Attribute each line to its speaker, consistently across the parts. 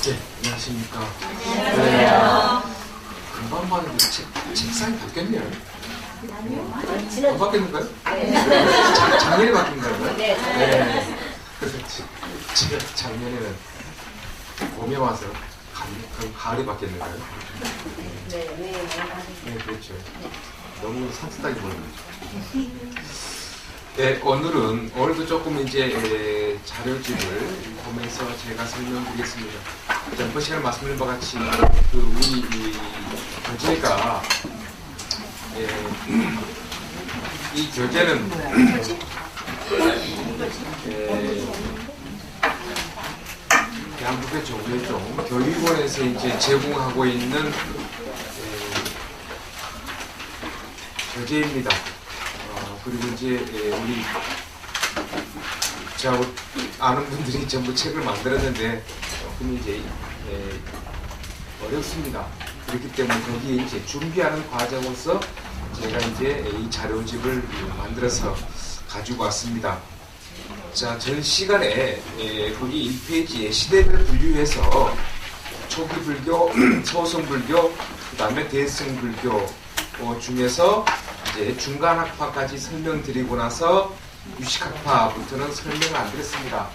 Speaker 1: 네, 안녕하십니까. 안녕하세요. 금방 봤는데 책상이 바뀌었네요. 안 바뀌었는가요? 작년에 바뀐 건가요? 네. 그래서 제가 작년에는 봄에 와서 가을에 바뀌었는가요? 네, 그렇죠. 너무 산뜻하게 보는 거죠. 네, 오늘도 조금 이제 자료집을 보면서 제가 설명드리겠습니다. 전번 시간에 말씀드린 바와 같이 우리 교재가 이 교재는 대한민국의 조계종 교육원에서 이제 제공하고 있는 교재입니다. 그리고 이제 우리 저 아는 분들이 전부 책을 만들었는데 조금 이제 어렵습니다. 그렇기 때문에 거기에 이제 준비하는 과정으로서 제가 이제 이 자료집을 만들어서 가지고 왔습니다. 자, 전 시간에 거기 1페이지에 시대를 분류해서 초기 불교, 소승 불교, 그 다음에 대승 불교 중에서 이제 중간학파까지 설명드리고 나서 유식학파부터는 설명을 안 드렸습니다.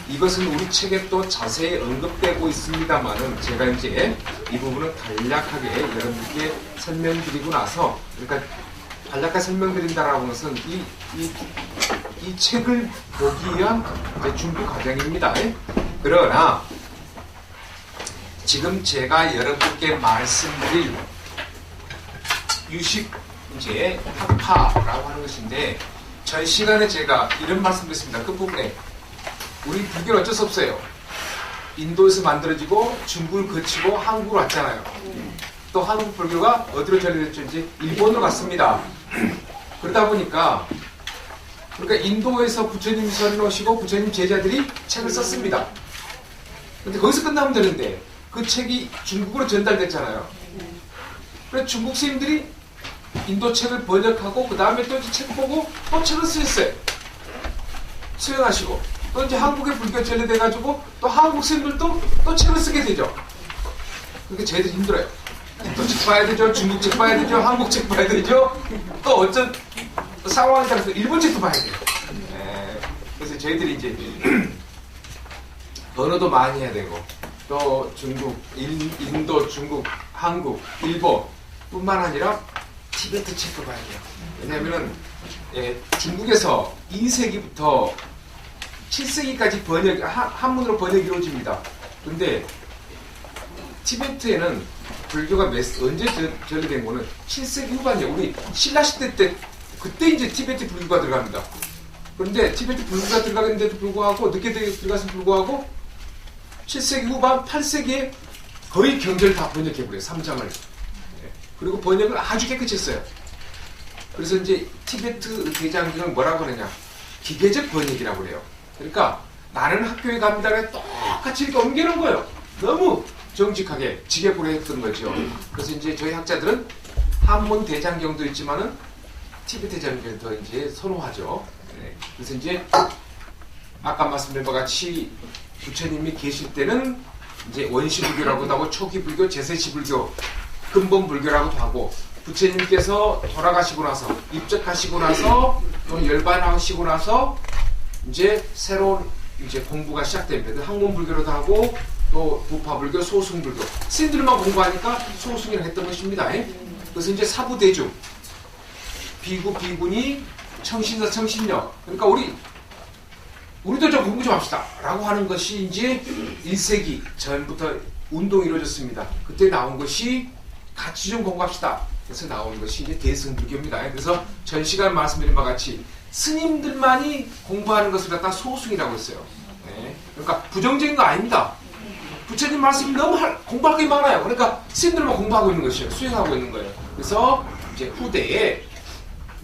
Speaker 1: 이것은 우리 책에 또 자세히 언급되고 있습니다만은 제가 이제 이 부분은 간략하게 여러분께 설명드리고 나서, 그러니까 간략하게 설명드린다라고 하는 것은 이 책을 보기 위한 이제 준비 과정입니다. 그러나 지금 제가 여러분께 말씀드릴 유식 이제 학파라고 하는 것인데, 전 시간에 제가 이런 말씀드렸습니다. 그 부분에 우리 불교는 어쩔 수 없어요. 인도에서 만들어지고 중국을 거치고 한국으로 왔잖아요. 또 한국 불교가 어디로 전해졌죠? 이제 일본으로 갔습니다. 그러다 보니까 그러니까 인도에서 부처님이 선 오시고 부처님 제자들이 책을 썼습니다. 근데 거기서 끝나면 되는데 그 책이 중국으로 전달됐잖아요. 그래서 중국 스님들이 인도 책을 번역하고 그 다음에 또 이제 책 보고 또 책을 쓰셨어요. 수행하시고 또 이제 한국에 불교 전래돼가지고 또 한국 스님들도 또 책을 쓰게 되죠. 그러니까 저희들 힘들어요. 또 책 봐야 되죠. 중국 책 봐야 되죠. 한국 책 봐야 되죠. 또 어떤 상황에 따라서 일본 책도 봐야 돼요. 그래서 저희들이 이제 언어도 많이 해야 되고 또 중국, 인도, 중국, 한국, 일본 뿐만 아니라 티베트 책도 봐야 돼요. 왜냐하면은 중국에서 2세기부터 7세기까지 한문으로 번역이 이루어집니다. 근데 티베트에는 불교가 언제 전래된 거는 7세기 후반이에요. 우리 신라 시대 때 그때 이제 티베트 불교가 들어갑니다. 그런데 티베트 불교가 들어가는데도 불구하고 늦게 들어가서 불구하고 7세기 후반 8세기에 거의 경전을 다 번역해버려요. 3장을. 그리고 번역을 아주 깨끗이 했어요. 그래서 이제 티베트 대장경을 뭐라고 하느냐, 기계적 번역이라고 그래요. 그러니까 나는 학교에 갑니다를 똑같이 이렇게 옮기는 거예요. 너무 정직하게 지게구로 했던 거죠. 그래서 이제 저희 학자들은 한문 대장경도 있지만은 티베트 대장경을 더 이제 선호하죠. 그래서 이제 아까 말씀드린 바와 같이 부처님이 계실 때는 이제 원시불교라고도 하고 초기불교, 제세시불교, 근본불교라고도 하고, 부처님께서 돌아가시고 나서 입적하시고 나서 또 열반하시고 나서 이제 새로운 이제 공부가 시작됩니다. 학문불교로도 하고 또 부파불교, 소승불교, 스님들만 공부하니까 소승이라고 했던 것입니다. 그래서 이제 사부대중, 비구, 비구니, 청신사, 청신녀, 그러니까 우리 우리도 좀 공부 좀 합시다 라고 하는 것이 이제 1세기 전부터 운동이 이루어졌습니다. 그때 나온 것이 같이 좀 공부합시다. 그래서 나온 것이 이제 대승불교입니다. 그래서 전 시간 말씀드린 바와 같이 스님들만이 공부하는 것을 갖다 소승이라고 했어요. 네. 그러니까 부정적인 거 아닙니다. 부처님 말씀이 너무 공부할 게 많아요. 그러니까 스님들만 공부하고 있는 것이에요. 수행하고 있는 거예요. 그래서 이제 후대에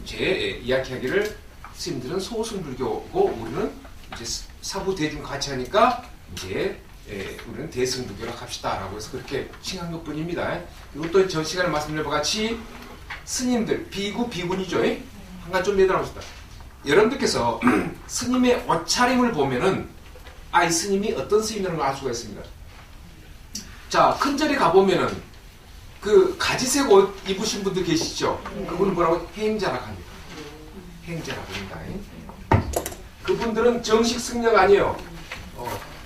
Speaker 1: 이제 이야기하기를 스님들은 소승불교고 우리는 이제 사부 대중 같이 하니까 이제 우리는 대승불교로 갑시다라고 해서 그렇게 칭한 것뿐입니다. 그리고 또 전 시간에 말씀드린 바 같이 스님들 비구 비군이죠. 한 가지 좀 내달아봅시다. 여러분들께서 스님의 옷차림을 보면은 이 스님이 어떤 스님이라는 걸 알 수가 있습니다. 자, 큰 절에 가보면은 그 가지색 옷 입으신 분들 계시죠? 그분은 뭐라고? 행자라고 합니다. 행자라고 합니다. 그분들은 정식 승려가 아니에요.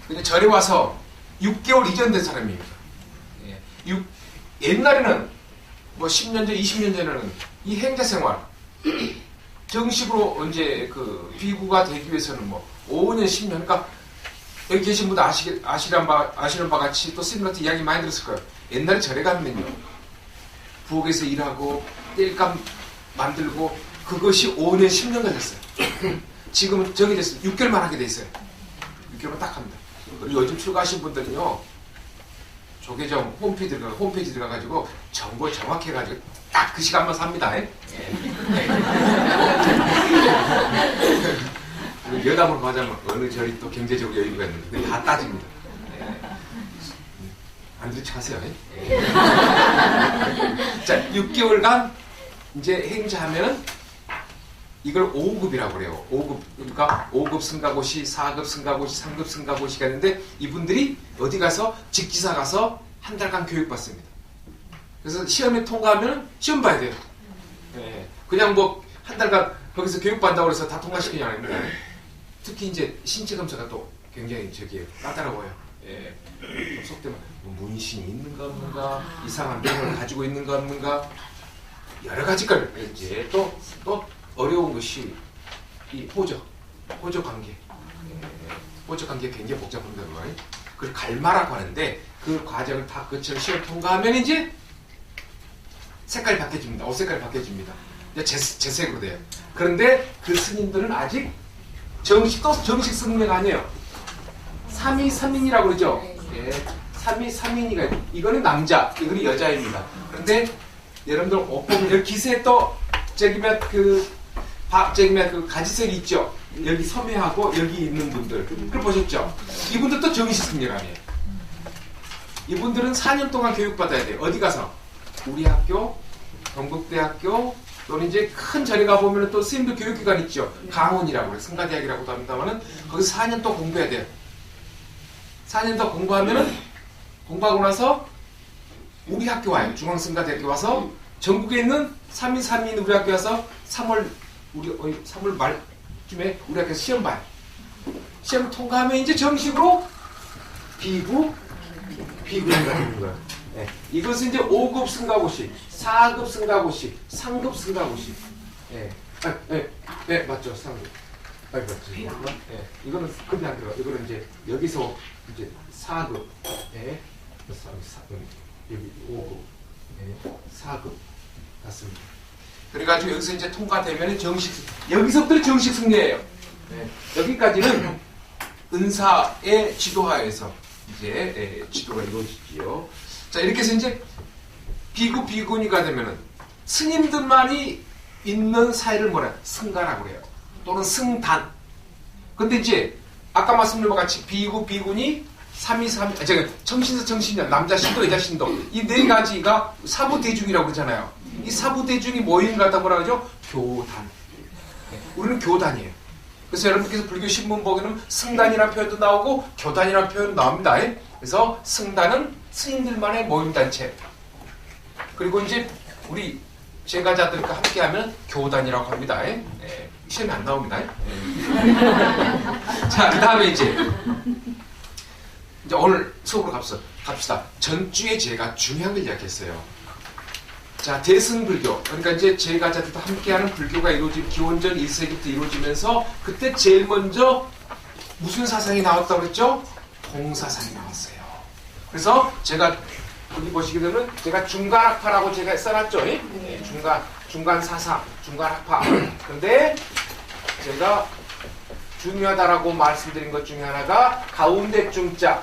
Speaker 1: 그냥 절에 와서 6개월 이전 된 사람입니다. 옛날에는 뭐 10년 전, 20년 전에는 이 행자 생활 정식으로 이제 그 비구가 되기 위해서는 뭐 5년, 10년, 그러니까 여기 계신 분들 아시는 바 같이 또 스님한테 이야기 많이 들었을 거예요. 옛날에 절에 가면요, 부엌에서 일하고 땔감 만들고 그것이 5년, 10년 걸렸어요. 지금은 정해졌어요. 6개월만 하게 돼 있어요. 6개월만 딱 합니다. 그리고 요즘 출가하신 분들은요, 조계정 홈페이지 들어가가지고 정보 정확해가지고 딱 그 시간만 삽니다. 여담으로 가자면 어느 절이 또 경제적으로 여유가 있는데 다 따집니다. 안 들으차세요. 자, 6개월간 이제 행자하면은 이걸 5급이라고 그래요. 5급. 그러니까 5급 승가고시, 4급 승가고시, 3급 승가고시가 있는데 이분들이 어디 가서 직지사 가서 한 달간 교육받습니다. 그래서 시험에 통과하면 시험 봐야 돼요. 그냥 뭐 한 달간 거기서 교육받는다고 해서 다 통과시키는 게 아닙니다. 특히 이제 신체 검사가 또 굉장히 까다로워요. 속되면 문신이 있는가 없는가, 이상한 병을 가지고 있는가 없는가, 여러 가지 걸 이제 또 어려운 것이 이 호적 관계. 호적 관계 굉장히 복잡합니다. 그걸 갈마라고 하는데 그 과정을 다 거쳐 시험 통과하면 이제 색깔이 바뀌어집니다. 옷 색깔이 바뀌어집니다. 재색으로 돼요. 그런데 그 스님들은 아직 정식 승려가 아니에요. 3위3인이라고 그러죠. 3위3인이가 이거는 남자, 이거는 여자입니다. 그런데 여러분들 옷 보면 여기 기세에 또 그 가지색 있죠. 여기 섬해하고 여기 있는 분들 그걸 보셨죠. 이분들도 정식 승려가 아니에요. 이분들은 4년 동안 교육받아야 돼요. 어디 가서? 우리 학교, 동국대학교 또는 이제 큰 절에 가보면 또 스님들 교육기관 있죠. 강원이라고 해요. 승가대학이라고도 합니다만은 거기서 4년 또 공부해야 돼요. 4년 더 공부하고 나서 우리 학교 와요. 중앙승가대학교 와서 전국에 있는 3인 3인 우리 학교 와서 3월 말쯤에 우리 학교에서 시험 봐요. 시험 통과하면 이제 정식으로 비구가 되는 거예요. 이것은 이제 5급 승가고시, 4급 승가고시, 3급 승가고시. 맞죠, 3급. 맞죠. 이거는 급이 안 들어가. 이거는 이제 여기서 이제 4급, 여기 5급, 4급 같습니다. 그래가지고 여기서 이제 통과되면 여기서부터 정식 승려예요. 여기까지는 은사의 지도하에서 이제 지도가 이루어지지요. 자, 이렇게 해서 이제 비구니가 되면은 스님들만이 있는 사회를 승가라고 해요. 또는 승단. 근데 이제 아까 말씀드린 것 같이 비구니, 3위, 청신도, 남자 신도, 여자 신도 이 네 가지가 사부대중이라고 그러잖아요. 이 사부대중이 모이는 걸 갖다 뭐라 그러죠? 교단. 우리는 교단이에요. 그래서 여러분께서 불교 신문 보기에는 승단이라는 표현도 나오고 교단이라는 표현도 나옵니다. 그래서 승단은 스님들만의 모임단체. 그리고 이제 우리 제가자들과 함께하면 교단이라고 합니다. 시험에 안 나옵니다. 자, 그 다음에 이제 오늘 수업으로 갑시다. 전주에 제가 중요한 걸 이야기했어요. 자, 대승불교. 그러니까 이제 제가자들과 함께하는 불교가 기원전 1세기부터 이루어지면서 그때 제일 먼저 무슨 사상이 나왔다고 그랬죠? 동사상이 나왔어요. 그래서 제가 여기 보시게 되면 제가 중간학파라고 제가 써놨죠. 네, 중간 사상, 중간학파. 근데 제가 중요하다라고 말씀드린 것 중에 하나가 가운데 중자.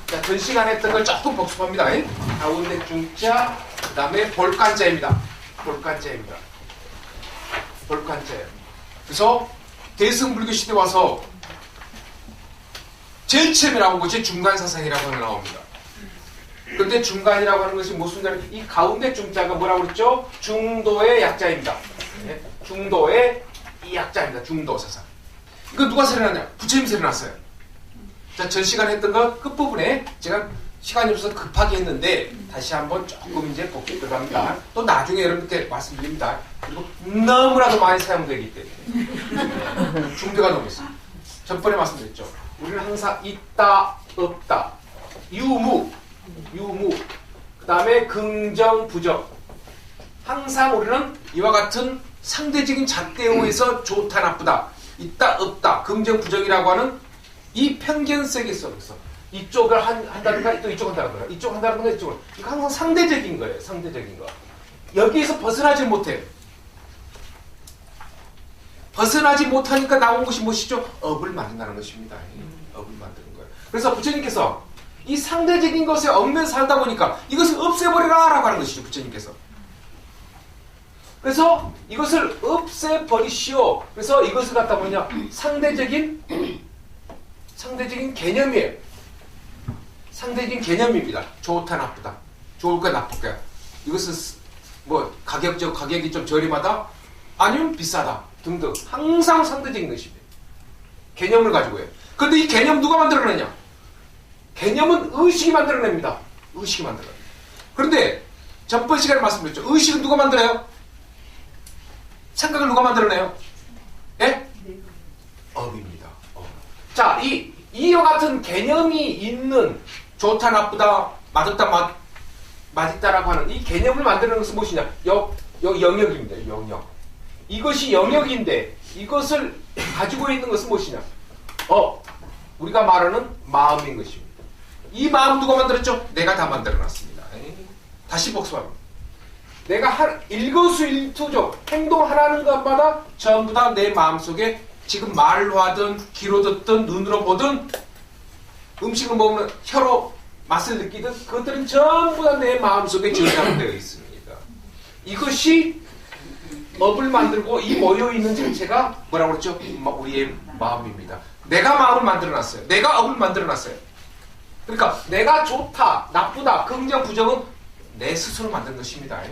Speaker 1: 자, 전 시간에 했던 걸 조금 복습합니다. 가운데 중자, 그 다음에 볼간자입니다. 볼간자입니다. 볼간자예요. 그래서 대승불교 시대 와서 제일 처음에 나온 것이 중간사상이라고 나옵니다. 근데 중간이라고 하는 것이 무슨 말이냐? 이 가운데 중자가 뭐라고 그랬죠? 중도의 약자입니다. 네? 중도의 이 약자입니다. 중도사상. 이거 누가 세려놨냐? 부처님 세려놨어요. 자, 전 시간에 했던 것 끝부분에 제가 시간이 없어서 급하게 했는데 다시 한번 조금 이제 복습 들어갑니다. 또 나중에 여러분께 말씀드립니다. 그리고 너무나도 많이 사용되기 때문에 중대가 너무 있어요. 전번에 말씀드렸죠. 우리는 항상 있다, 없다, 유무, 그 다음에 긍정, 부정. 항상 우리는 이와 같은 상대적인 잣대어에서 좋다, 나쁘다, 있다, 없다, 긍정, 부정이라고 하는 이 편견세계 속에서 이쪽을 한다든가 또 이쪽 한다든가 이쪽 한다든가 이쪽을, 이거 항상 상대적인 거예요. 상대적인 거. 여기에서 벗어나지 못해요. 벗어나지 못하니까 나온 것이 무엇이죠? 업을 만든다는 것입니다. 업을 만드는 거예요. 그래서 부처님께서 이 상대적인 것에 얽매 살다 보니까 이것을 없애버리라 라고 하는 것이죠. 부처님께서. 그래서 이것을 없애버리시오. 그래서 이것을 갖다 뭐냐? 상대적인 개념이에요. 상대적인 개념입니다. 좋다, 나쁘다. 좋을까, 나쁠까. 이것은 뭐 가격이 좀 저렴하다? 아니면 비싸다. 등등. 항상 상대적인 것입니다. 개념을 가지고 해요. 그런데 이 개념 누가 만들어내냐? 개념은 의식이 만들어냅니다. 의식이 만들어요. 그런데 전번 시간에 말씀드렸죠. 의식은 누가 만들어요? 생각을 누가 만들어내요? 예? 업입니다. 자, 이와 같은 개념이 있는 좋다, 나쁘다, 맛없다, 맛있다라고 하는 이 개념을 만드는 것은 무엇이냐? 영역입니다. 영역. 이것이 영역인데 이것을 가지고 있는 것은 무엇이냐? 우리가 말하는 마음인 것입니다. 이 마음 누가 만들었죠? 내가 다 만들어놨습니다. 다시 복습합니다. 내가 일거수일투족 행동 하나하는 것마다 전부 다 내 마음속에 지금 말로 하든 귀로 듣든 눈으로 보든 음식을 먹으면 혀로 맛을 느끼든 그것들은 전부 다 내 마음속에 저장되어 있습니다. 이것이 업을 만들고 이 모여있는 자체가 뭐라고 그랬죠? 우리의 마음입니다. 내가 마음을 만들어놨어요. 내가 업을 만들어놨어요. 그러니까 내가 좋다, 나쁘다, 긍정, 부정은 내 스스로 만든 것입니다.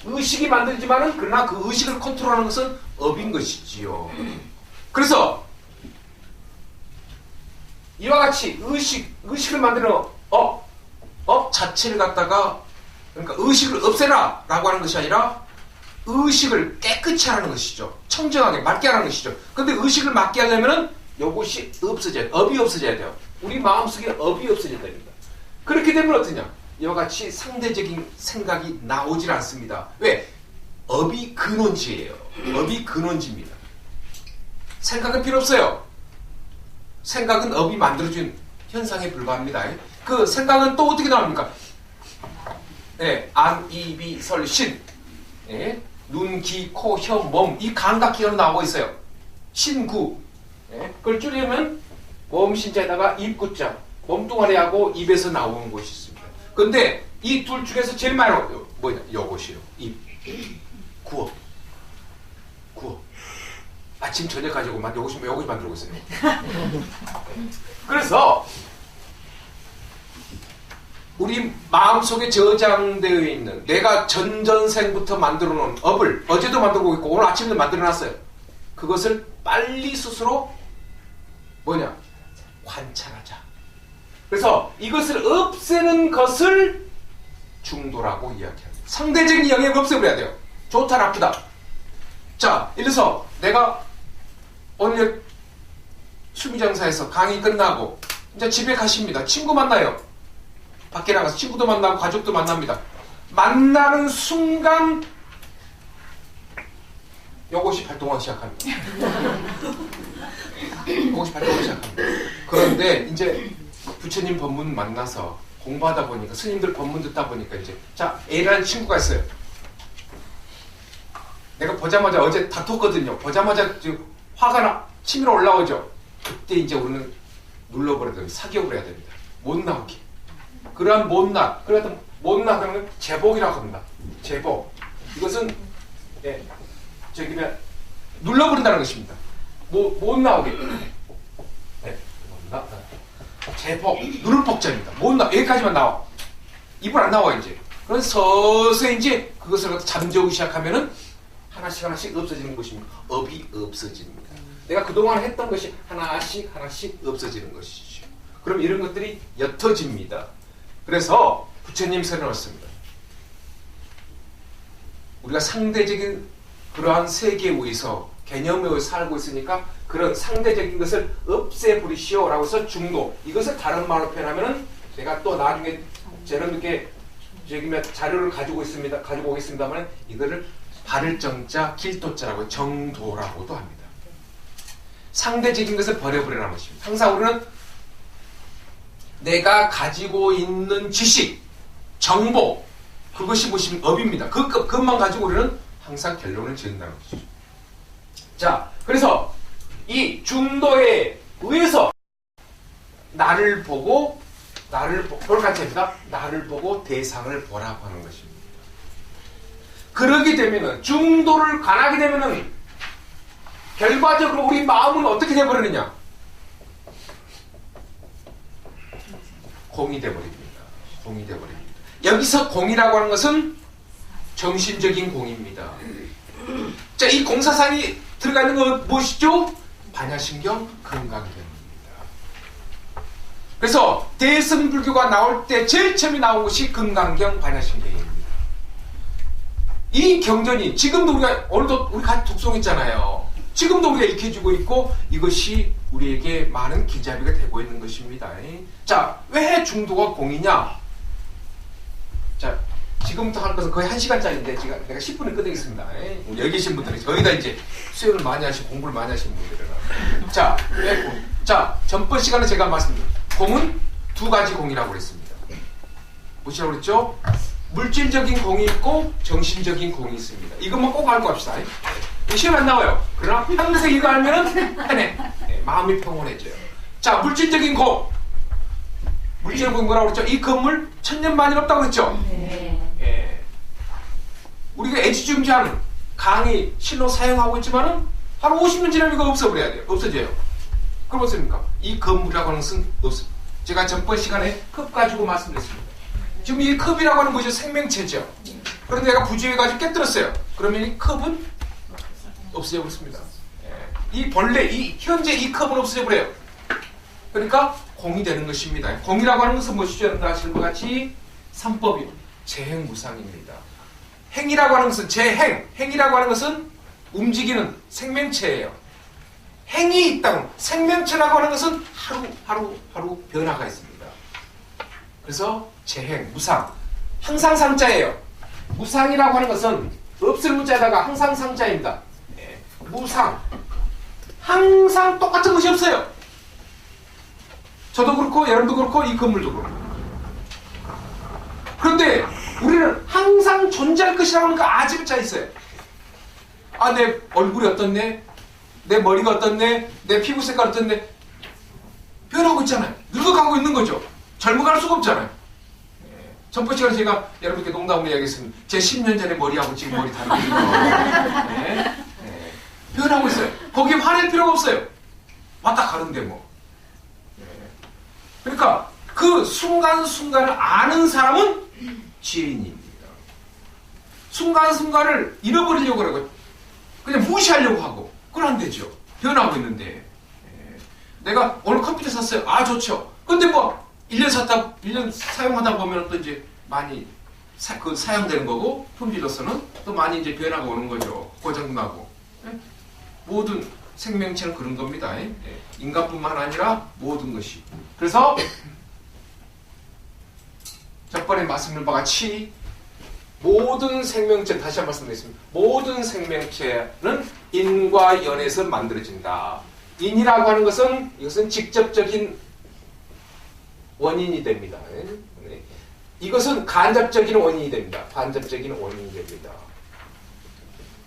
Speaker 1: 의식이 만들지만은 그러나 그 의식을 컨트롤하는 것은 업인 것이지요. 그래서 이와 같이 의식을 만드는 업 자체를 갖다가 그러니까 의식을 없애라 라고 하는 것이 아니라 의식을 깨끗이 하라는 것이죠. 청정하게 맑게 하라는 것이죠. 그런데 의식을 맑게 하려면은 이것이 없어져야 돼요. 업이 없어져야 돼요. 우리 마음속에 업이 없어져야 됩니다. 그렇게 되면 어떠냐? 이와 같이 상대적인 생각이 나오질 않습니다. 왜? 업이 근원지예요. 업이 근원지입니다. 생각은 필요 없어요. 생각은 업이 만들어준 현상에 불과합니다. 그 생각은 또 어떻게 나옵니까? 네, 안, 이, 비, 설, 신. 네, 눈, 귀, 코, 혀, 몸. 이 감각기어로 나오고 있어요. 신구. 네, 그걸 줄이면 몸신자에다가 입구자. 몸뚱아리하고 입에서 나오는 곳이 있습니다. 근데 이 둘 중에서 제일 많이 뭐냐? 요것이요. 입. 구어. 아침 저녁 가지고만 요것이 만들고 있어요. 그래서 우리 마음속에 저장되어 있는 내가 전전생부터 만들어 놓은 업을 어제도 만들고 있고 오늘 아침도 만들어놨어요. 그것을 빨리 스스로 뭐냐? 관찰하자. 그래서 이것을 없애는 것을 중도라고 이야기합니다. 상대적인 영역을 없애버려야 돼요. 좋다, 나쁘다. 자, 예를 들어서 내가 오늘 수미장사에서 강의 끝나고 이제 집에 가십니다. 친구 만나요. 밖에 나가서 친구도 만나고 가족도 만납니다. 만나는 순간 요것이 발동하기 시작합니다. 행복이 발동하기 시작합니다. 그런데 이제 부처님 법문 만나서 공부하다 보니까 스님들 법문 듣다 보니까 이제 자 A라는 친구가 있어요. 내가 보자마자 어제 다퉜거든요. 보자마자 화가 치밀어 올라오죠. 그때 이제 우리는 눌러버려야 됩니다. 사격을 해야 됩니다. 못 나오게. 그러한 못나, 그러한 못나는 제복이라고 합니다. 제복. 이것은 눌러버린다는 것입니다. 못 나오게. 네, 제복, 누를 복자입니다. 못 나, 여기까지만 나와. 입을 안 나와 이제. 그래서 서서히 이제 그것을 잠재우기 시작하면은 하나씩 없어지는 것입니다. 업이 없어집니다. 내가 그동안 했던 것이 하나씩 없어지는 것이죠. 그럼 이런 것들이 옅어집니다. 그래서 부처님 설명했습니다. 우리가 상대적인 그러한 세계에 의해서 개념에 의해서 살고 있으니까 그런 상대적인 것을 없애버리시오 라고 해서 중도, 이것을 다른 말로 표현하면은 내가 또 나중에 저는 이렇게 자료를 가지고 오겠습니다만 이거를 바를 정자 길도자라고 정도라고도 합니다. 상대적인 것을 버려버리라는 것입니다. 항상 우리는 내가 가지고 있는 지식, 정보, 그것이 무슨 업입니다. 그것만 가지고 우리는 항상 결론을 지은다는 것이죠. 자, 그래서 이 중도에 의해서 나를 보고 볼간체입니다. 나를 보고 대상을 보라고 하는 것입니다. 그러게 되면은 중도를 관하게 되면은 결과적으로 우리 마음은 어떻게 되어버리느냐? 공이 되어버립니다. 공이 되어버립니다. 여기서 공이라고 하는 것은 정신적인 공입니다. 자, 이 공사상이 들어가 있는 건 무엇이죠? 반야신경, 금강경입니다. 그래서 대승불교가 나올 때 제일 처음에 나온 것이 금강경, 반야신경입니다. 이 경전이 지금도 우리가 오늘도 우리 같이 독송했잖아요. 지금도 우리가 익혀주고 있고 이것이 우리에게 많은 기자비가 되고 있는 것입니다. 자, 왜 중도가 공이냐? 자, 지금부터 할 것은 거의 1시간짜리인데 내가 10분에 끝내겠습니다. 여기 계신 분들이 저희가 이제 수행을 많이 하시고 공부를 많이 하시는 분들이라. 자, 왜 공? 자, 전번 시간에 제가 말씀드렸습니다. 공은 두 가지 공이라고 그랬습니다. 무엇이라고 그랬죠? 물질적인 공이 있고 정신적인 공이 있습니다. 이것만 꼭 알고 합시다. 시험 안 나와요. 그러나 평생 이거 알면은 편해. 마음이 평온해져요. 자, 물질적인 공. 물질적인 공이 뭐라고 그랬죠? 이 건물 1000년 만이 없다고 그랬죠? 네. 우리가 애지중지하는 강의 실로 사용하고 있지만은 한 50년 지나면 이거 없어버려야 돼요. 없어져요. 그럼 어떻습니까? 이 건물이라고 하는 것은 없습니다. 제가 전번 시간에 컵 가지고 말씀드렸습니다. 지금 이 컵이라고 하는 것이 생명체죠. 그런데 내가 부주의해가지고 깨뜨렸어요. 그러면 이 컵은 없어져 버렸습니다. 이 본래 현재 이 컵은 없어져 버려요. 그러니까 공이 되는 것입니다. 공이라고 하는 것은 무엇이죠? 여러분들 아시는 것 같이 삼법이요. 재행무상입니다. 행이라고 하는 것은 행이라고 하는 것은 움직이는 생명체예요. 행이 있다고 생명체라고 하는 것은 하루 변화가 있습니다. 그래서 재행, 무상, 항상 상자예요. 무상이라고 하는 것은 없을 문자에다가 항상 상자입니다. 무상, 항상 똑같은 것이 없어요. 저도 그렇고 여러분도 그렇고 이 건물도 그렇고. 그런데 우리는 항상 존재할 것이라고 하는 거 아집자 있어요. 아, 내 얼굴이 어떻네? 내 머리가 어떻네? 내 피부 색깔 어떻네? 변하고 있잖아요. 늙어가고 있는 거죠. 젊어갈 수가 없잖아요. 전번 시간에 제가 여러분께 농담으로 이야기했습니다. 제 10년 전에 머리하고 지금 머리 다르거든요. 변하고 있어요. 거기에 화낼 필요가 없어요. 왔다 가는데 뭐. 그러니까 그 순간순간을 아는 사람은 지혜인입니다. 순간순간을 잃어버리려고 그러고 그냥 무시하려고 하고 그건 안 되죠. 변하고 있는데. 내가 오늘 컴퓨터 샀어요. 아, 좋죠. 근데 뭐 1년 사용하다 보면 또 이제 많이 사용되는 거고 품질로서는 또 많이 이제 변화가 오는 거죠. 고장나고. 모든 생명체는 그런 겁니다. 인간뿐만 아니라 모든 것이. 그래서 저번에 말씀드린 바와 같이 모든 생명체, 다시 한번 말씀드리겠습니다. 모든 생명체는 인과 연에서 만들어진다. 인이라고 하는 것은 이것은 직접적인 원인이 됩니다. 네. 이것은 간접적인 원인이 됩니다. 간접적인 원인이 됩니다.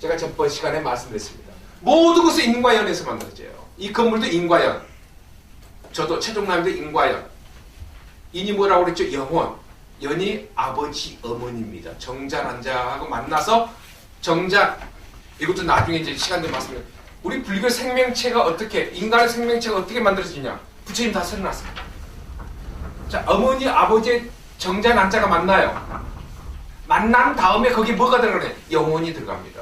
Speaker 1: 제가 전번 시간에 말씀드렸습니다. 모든 것은 인과 연에서 만들어져요. 이 건물도 인과 연. 저도 최종남도 인과 연. 인이 뭐라고 그랬죠? 영혼. 연이 아버지, 어머니입니다. 정자난자하고 만나서 이것도 나중에 이제 시간 좀 말씀드려요. 우리 불교 생명체가 어떻게, 인간의 생명체가 어떻게 만들어지냐? 부처님 다 설명났습니다. 자, 어머니, 아버지의 정자, 난자가 만나요. 만난 다음에 거기에 뭐가 들어가냐? 영혼이 들어갑니다.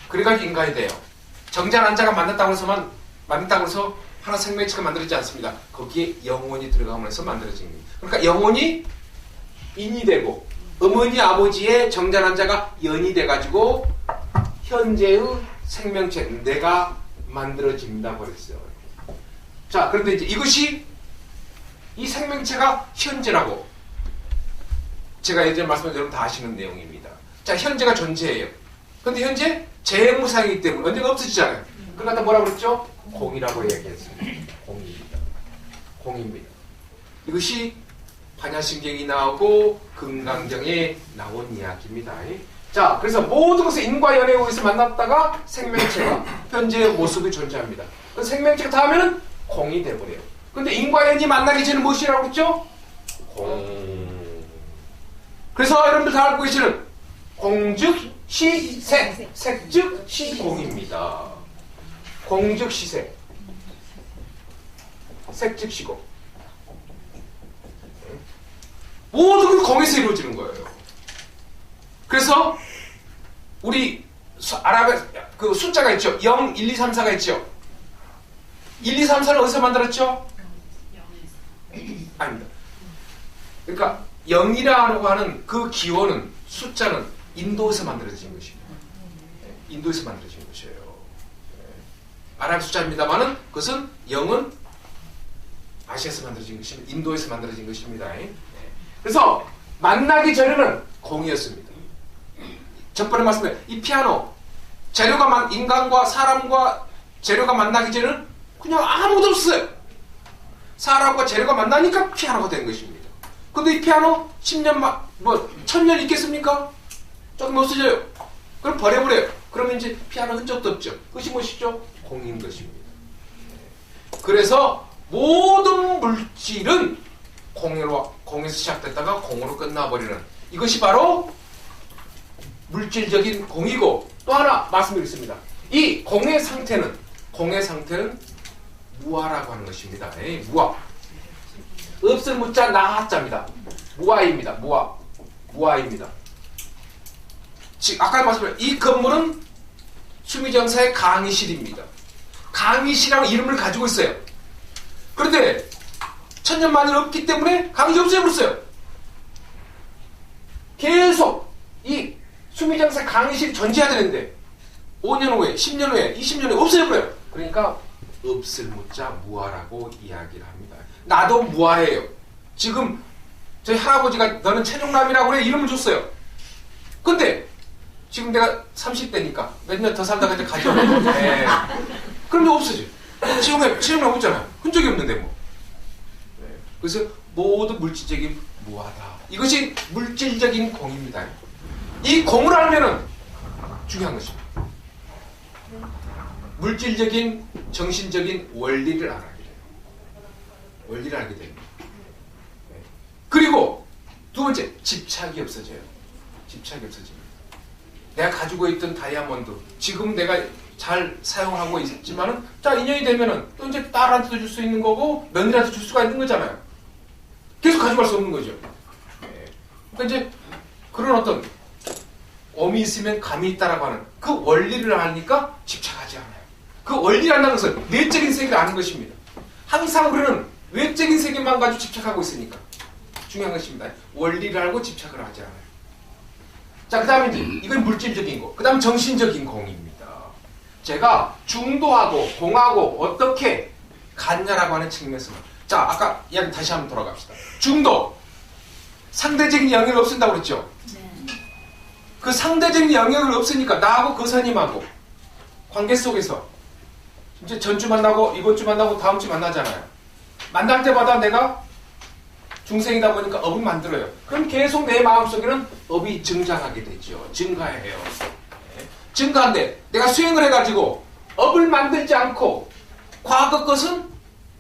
Speaker 1: 그래가지고 인간이 돼요. 정자, 난자가 만났다고 해서 하나 생명체가 만들어지지 않습니다. 거기에 영혼이 들어가면서 만들어진 겁니다. 그러니까 영혼이 인이 되고, 어머니, 아버지의 정자, 난자가 연이 돼가지고, 현재의 생명체, 내가 만들어진다고 그랬어요. 자, 그런데 이제 이것이 이 생명체가 현재라고 제가 예전에 말씀드린 여러분 다 아시는 내용입니다. 자, 현재가 존재예요. 그런데 현재 재무상이기 때문에 언젠가 없어지잖아요. 그걸 갖다 뭐라고 그랬죠? 공이라고 얘기했습니다. 공입니다. 공입니다. 이것이 반야신경이 나오고 금강경에 나온 이야기입니다. 자, 그래서 모든 것을 인과 연에 의해서 만났다가 생명체가 현재의 모습이 존재합니다. 그 생명체가 닿으면 공이 돼버려요. 근데 인과 연이 만나기 전에 무엇이라고 그랬죠? 공. 그래서 여러분들 다 알고 계시는 공즉 시색, 색즉 시공입니다. 공즉 시색, 색즉 시공. 모든 게 공에서 이루어지는 거예요. 그래서 우리 아랍의 그 숫자가 있죠. 0, 1, 2, 3, 4가 있죠. 1, 2, 3, 4는 어디서 만들었죠? 아닙니다. 그러니까 0이라고 하는 그 기호는, 숫자는 인도에서 만들어진 것입니다. 인도에서 만들어진 것이에요. 아랍 숫자입니다만은 그것은 0은 아시아에서 만들어진 것입니다. 인도에서 만들어진 것입니다. 그래서 만나기 전에는 공이었습니다. 저번에 말씀드린 이 피아노, 재료가 인간과 사람과 재료가 만나기 전에는 그냥 아무도 없어요. 사람과 재료가 만나니까 피아노가 된 것입니다. 근데 이 피아노 10년, 1000년 있겠습니까? 조금 없어져요. 그럼 버려버려요. 그러면 이제 피아노 흔적도 없죠. 그것이 무엇이죠? 공인 것입니다. 그래서 모든 물질은 공에서 시작됐다가 공으로 끝나버리는, 이것이 바로 물질적인 공이고, 또 하나 말씀드리겠습니다. 이 공의 상태는 무아라고 하는 것입니다. 무아. 없을 무자 나하자입니다. 무아입니다. 무아입니다. 아까 말씀드린 이 건물은 수미정사의 강의실입니다. 강의실이라는 이름을 가지고 있어요. 그런데 천년만년 없기 때문에 강의실이 없어져버렸어요. 계속 이 수미정사 강의실이 존재해야 되는데 5년 후에, 10년 후에, 20년 후에 없어져버려요. 그러니까 없을 무자 무아라고 이야기를 합니다. 나도 무아예요. 지금 저희 할아버지가 너는 최종남이라고 그래 이름을 줬어요. 근데 지금 내가 30대니까 몇 년 더 살다가 이제 가죠. 네. 그럼 이제 없어져. 최종남 없잖아요. 흔적이 없는데 뭐. 네. 그래서 모든 물질적인 무아다. 이것이 물질적인 공입니다. 이 공을 알면은 중요한 것입니다. 물질적인, 정신적인 원리를 알아야 돼요. 원리를 알게 됩니다. 네. 그리고 두 번째, 집착이 없어져요. 집착이 없어집니다. 내가 가지고 있던 다이아몬드, 지금 내가 잘 사용하고 있지만은, 자, 인연이 되면은 또 이제 딸한테도 줄 수 있는 거고, 며느리한테 줄 수가 있는 거잖아요. 계속 가져갈 수 없는 거죠. 네. 그러니까 이제 그런 어떤 엄이 있으면 감이 있다라고 하는 그 원리를 아니까 집착하지 않아요. 그 원리라는 것은 내적인 세계를 아는 것입니다. 항상 우리는 외적인 세계만 가지고 집착하고 있으니까 중요한 것입니다. 원리를 알고 집착을 하지 않아요. 자, 그 다음에 이제 이건 물질적인 거. 그 다음 정신적인 공입니다. 제가 중도하고 공하고 어떻게 같냐라고 하는 측면에서는, 자, 아까 이야기 다시 한번 돌아갑시다. 중도, 상대적인 영역을 없앤다고 그랬죠? 그 상대적인 영역을 없으니까 나하고 그 선임하고 관계 속에서 이제 전주 만나고 이번 주 만나고 다음 주 만나잖아요. 만날 때마다 내가 중생이다 보니까 업을 만들어요. 그럼 계속 내 마음속에는 업이 증장하게 되죠. 증가해요. 증가한데 내가 수행을 해가지고 업을 만들지 않고 과거 것은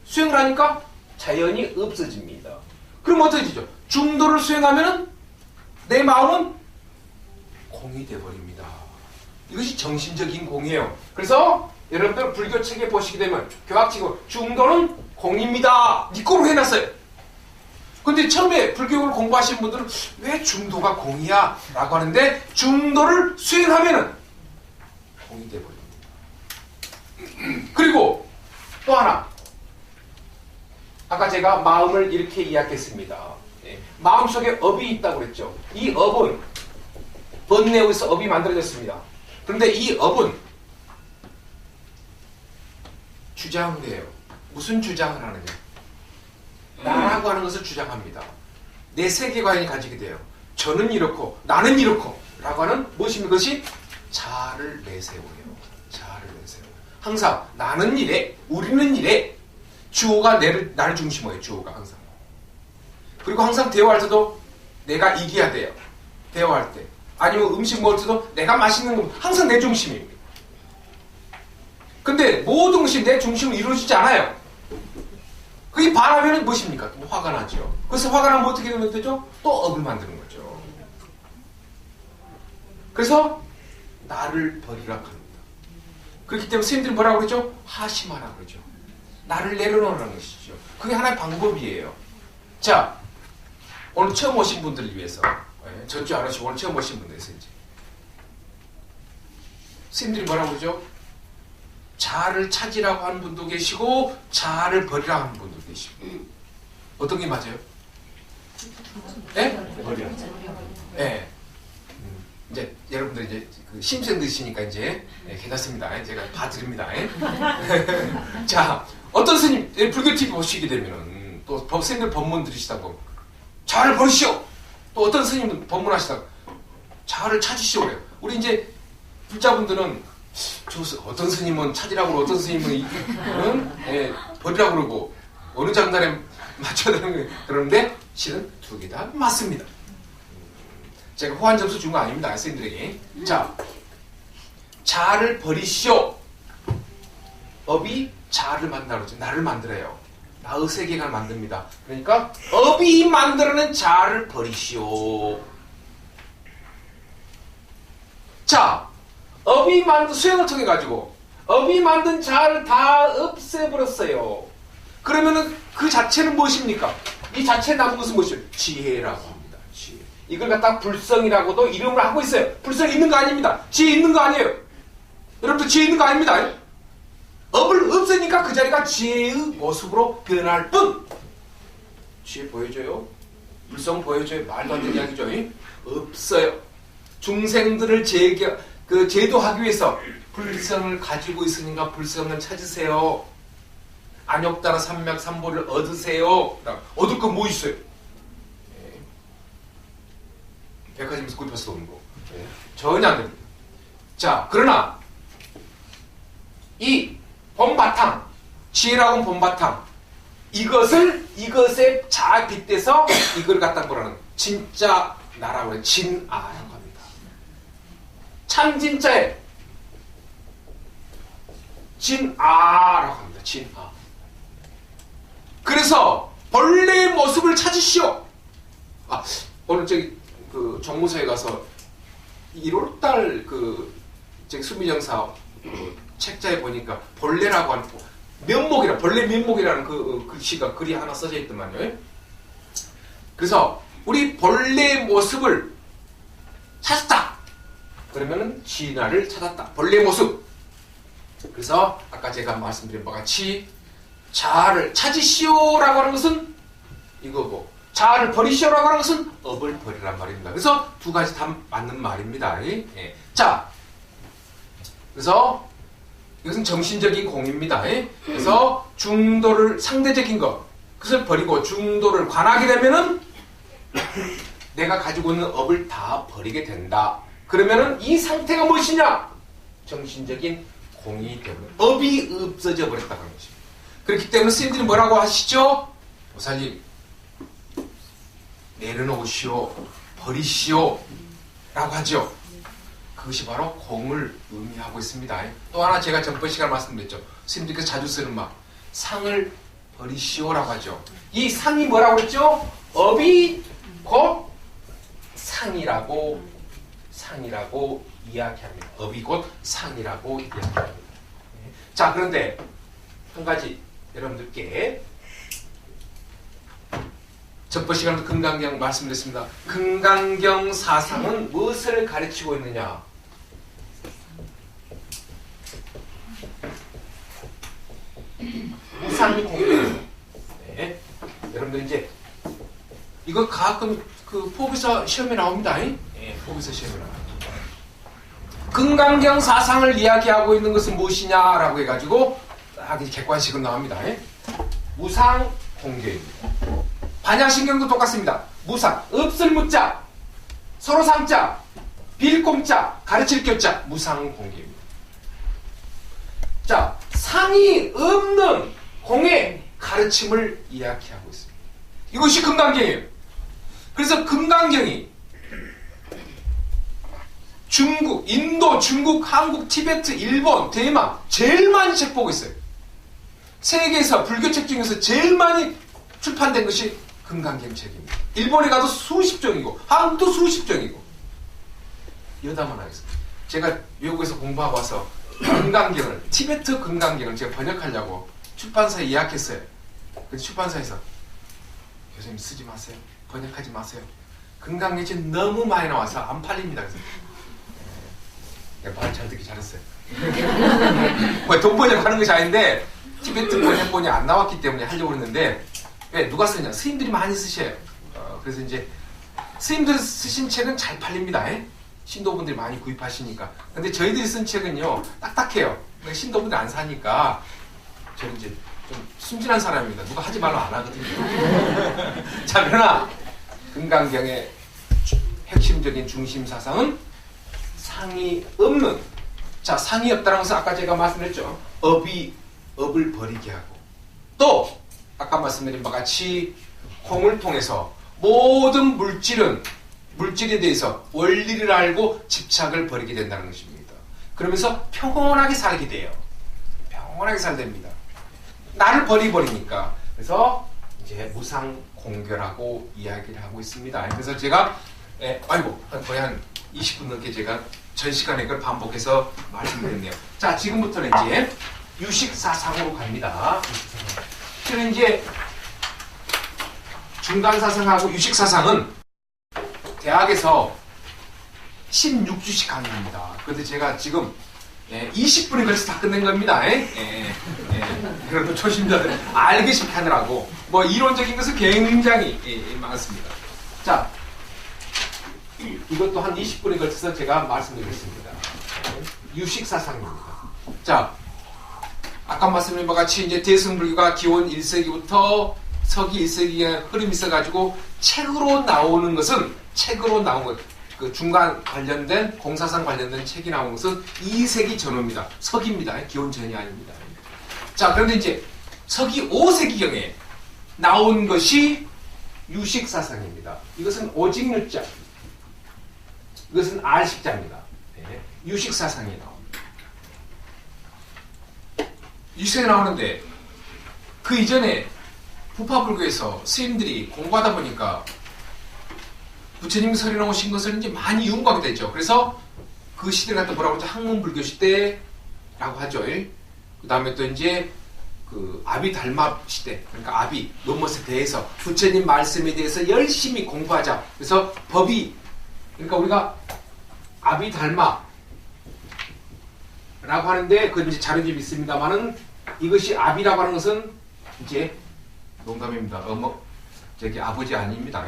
Speaker 1: 수행을 하니까 자연히 없어집니다. 그럼 어떠지죠? 중도를 수행하면 내 마음은 공이 되어버립니다. 이것이 정신적인 공이에요. 그래서 여러분들 불교 책에 보시게 되면 교학치고 중도는 공입니다. 니꼬로 해놨어요. 근데 처음에 불교를 공부하신 분들은 왜 중도가 공이야? 라고 하는데 중도를 수행하면은 공이 되어버립니다. 그리고 또 하나, 아까 제가 마음을 이렇게 이야기했습니다. 마음속에 업이 있다고 그랬죠. 이 업은 번뇌에 의해서 업이 만들어졌습니다. 그런데 이 업은 주장을 해요. 무슨 주장을 하느냐? 나라고 하는 것을 주장합니다. 내 세계관이 가지게 돼요. 저는 이렇고 나는 이렇고 라고 하는 무엇입니까? 그것이 자아를 내세워요. 자아를 내세워요. 항상 나는 이래, 우리는 이래. 주어가 나를 중심으로 해요. 주어가 항상. 그리고 항상 대화할 때도 내가 이겨야 돼요. 대화할 때. 아니면 음식 먹을 때도 내가 맛있는 거 항상 내 중심입니다. 근데 모든 것이 내 중심으로 이루어지지 않아요. 그게 반하면 무엇입니까? 화가 나죠. 그래서 화가 나면 어떻게 되면 되죠? 또 업을 만드는 거죠. 그래서 나를 버리라 합니다. 그렇기 때문에 스님들이 뭐라고 그러죠? 하심하라 그러죠. 나를 내려놓으라는 것이죠. 그게 하나의 방법이에요. 자, 오늘 처음 오신 분들을 위해서, 전주 안 오시고 오늘 처음 오신 분들에서 이제 스님들이 뭐라고 그러죠? 자아를 찾으라고 하는 분도 계시고 자아를 버리라고 하는 분도 계시고. 어떤 게 맞아요? 네? 버려. 네. 이제 여러분들 이제 그 심생 드시니까 이제 괜찮습니다. 제가 봐드립니다. 자, 어떤 스님 불교 TV 보시게 되면은 또 법생들 법문 들으시다 보면 자아를 버리시오. 또 어떤 스님은 법문하시다가 자아를 찾으시오 그래요. 우리 이제 불자분들은 어떤 스님은 찾으라고 그러고 어떤 스님은 버리라고 그러고 어느 장단에 맞춰야 되는 그러는데 실은 두 개 다 맞습니다. 제가 호환 점수 준 거 아닙니다. 스님들에게. 자, 자아를 버리시오. 업이 자아를 만든다고 그러죠. 나를 만들어요. 나의 세계관을 만듭니다. 그러니까 업이 만들어낸 자아를 버리시오. 자, 업이 만든 수행을 통해 가지고 업이 만든 자아를 다 없애버렸어요. 그러면은 그 자체는 무엇입니까? 이 자체에 남은 것은 무엇이에요? 지혜라고 합니다. 지혜. 이걸 갖다 불성이라고도 이름을 하고 있어요. 불성 있는 거 아닙니다. 지혜 있는 거 아니에요. 여러분들 지혜 있는 거 아닙니다. 업을 없애니까 그 자리가 지혜의 모습으로 변할 뿐. 지혜 보여줘요? 불성 보여줘요? 말도 안 되는 이야기죠. 없어요. 중생들을 제도하기 위해서 불성을 가지고 있으니까 불성을 찾으세요. 안욕따라 삼맥삼보를 얻으세요. 얻을 건 뭐 있어요? 백화점에서 구입해서 오는 거. 전혀 안 됩니다. 자, 그러나 이 본바탕, 지혜라고 하는 본바탕, 이것에 잘 빗대서 이걸 갖다 뭐라는 진짜 나라고 해요. 진아라고 합니다. 참 진짜에 진아라고 합니다. 진아. 그래서 본래의 모습을 찾으시오. 오늘 그 정무사에 가서 1월달 수미정사 책자에 보니까 본래라고 하는 면목이라 본래 면목이라는 그 글씨가 글이 하나 써져 있더만요. 그래서 우리 본래의 모습을 찾았다. 그러면은 진화를 찾았다. 본래의 모습. 그래서 아까 제가 말씀드린 바와 같이 자아를 찾으시오라고 하는 것은 이거고 자아를 버리시오라고 하는 것은 업을 버리란 말입니다. 그래서 두 가지 다 맞는 말입니다. 자, 그래서 이것은 정신적인 공입니다. 그래서 중도를 상대적인 것 그것을 버리고 중도를 관하게 되면은 내가 가지고 있는 업을 다 버리게 된다. 그러면은 이 상태가 무엇이냐? 정신적인 공이기 때문에 업이 없어져 버렸다는 것입니다. 그렇기 때문에 스님들이 뭐라고 하시죠? 보살님 내려놓으시오, 버리시오 라고 하죠. 그것이 바로 공을 의미하고 있습니다. 또 하나 제가 전번 시간에 말씀드렸죠. 스님들께서 자주 쓰는 말, 상을 버리시오라고 하죠. 이 상이 뭐라고 했죠? 업이 곧 상이라고 이야기합니다. 업이 곧 상이라고 이야기합니다. 자, 그런데 한 가지 여러분들께 전번 시간에도 금강경 말씀드렸습니다. 금강경 사상은 무엇을 가르치고 있느냐? 무상공유. 네. 여러분들 이제 이거 가끔 그 포기서 시험에 나옵니다. 네, 포기서 시험에 나옵니다. 금강경 사상을 이야기하고 있는 것은 무엇이냐라고 해가지고 딱 객관식으로 나옵니다. 무상공개입니다. 반야신경도 똑같습니다. 무상, 없을 무자, 서로 상자, 빌 공자, 가르칠 교자, 무상공개입니다. 자, 상이 없는 공의 가르침을 이야기하고 있습니다. 이것이 금강경이에요. 그래서 금강경이 중국, 인도, 중국, 한국, 티베트, 일본, 대만 제일 많이 책 보고 있어요. 세계에서 불교책 중에서 제일 많이 출판된 것이 금강경 책입니다. 일본에 가도 수십 종이고 한국도 수십 종이고 여담만 하겠습니다. 제가 외국에서 공부하고 와서 금강경을, 티베트 금강경을 제가 번역하려고 출판사에 예약했어요. 근데 출판사에서 교수님 쓰지 마세요. 번역하지 마세요. 금강경이 지금 너무 많이 나와서 안 팔립니다. 그래서 말 잘 듣기 잘했어요. 돈 번역하는 것이 아닌데 티베트 번역본이 안 나왔기 때문에 하려고 했는데 왜 누가 쓰냐? 스님들이 많이 쓰셔요. 그래서 이제 스님들 쓰신 책은 잘 팔립니다. 신도분들이 많이 구입하시니까. 근데 저희들이 쓴 책은요 딱딱해요. 신도분들 안 사니까 저는 이제 좀 순진한 사람입니다. 누가 하지 말로 안 하거든요. 자, 그러나 금강경의 핵심적인 중심 사상은 상이 없는, 자, 상이 없다는 것은 아까 제가 말씀드렸죠. 업을 버리게 하고, 또 아까 말씀드린 바와 같이 공을 통해서 모든 물질에 대해서 원리를 알고 집착을 버리게 된다는 것입니다. 그러면서 평온하게 살게 돼요. 평온하게 살게 됩니다. 나를 버리니까. 그래서 이제 무상공교라고 이야기를 하고 있습니다. 그래서 제가 거의 한 20분 넘게 제가 전 시간에 그걸 반복해서 말씀드렸네요. 자, 지금부터는 이제 유식사상으로 갑니다. 저는 이제 중간사상하고 유식사상은 대학에서 16주씩 강의합니다. 그런데 제가 지금 20분에 걸쳐서 다 끝낸 겁니다. 그래도 초심자들 알기 쉽게 하느라고 뭐 이론적인 것은 굉장히 많습니다. 자, 이것도 한 20분에 걸쳐서 제가 말씀드리겠습니다. 유식사상입니다. 자, 아까 말씀드린 바와 같이 이제 대승불교가 기원 1세기부터 서기 1세기에 흐름이 있어가지고 책으로 나온 것, 그 중간 관련된 공사상 관련된 책이 나온 것은 2세기 전후입니다. 서기입니다. 기원 전이 아닙니다. 자, 그런데 이제 서기 5세기경에 나온 것이 유식사상입니다. 이것은 오직유자, 이것은 알식자입니다. 유식사상이 나옵니다. 유식사상이 나오는데 그 이전에 부파불교에서 스님들이 공부하다 보니까 부처님이 설해 놓으신 것을 이제 많이 이용하게 되죠. 그래서 그 시대를 갖다 뭐라고 하죠? 학문불교 시대라고 하죠. 그 다음에 또 이제 그 아비달마 시대, 그러니까 아비, 넘것에 대해서 부처님 말씀에 대해서 열심히 공부하자. 그래서 법이, 그러니까 우리가 아비달마라고 하는데 그 이제 자료집이 있습니다만은 이것이 아비라고 하는 것은 이제 농담입니다. 저기 아버지 아닙니다.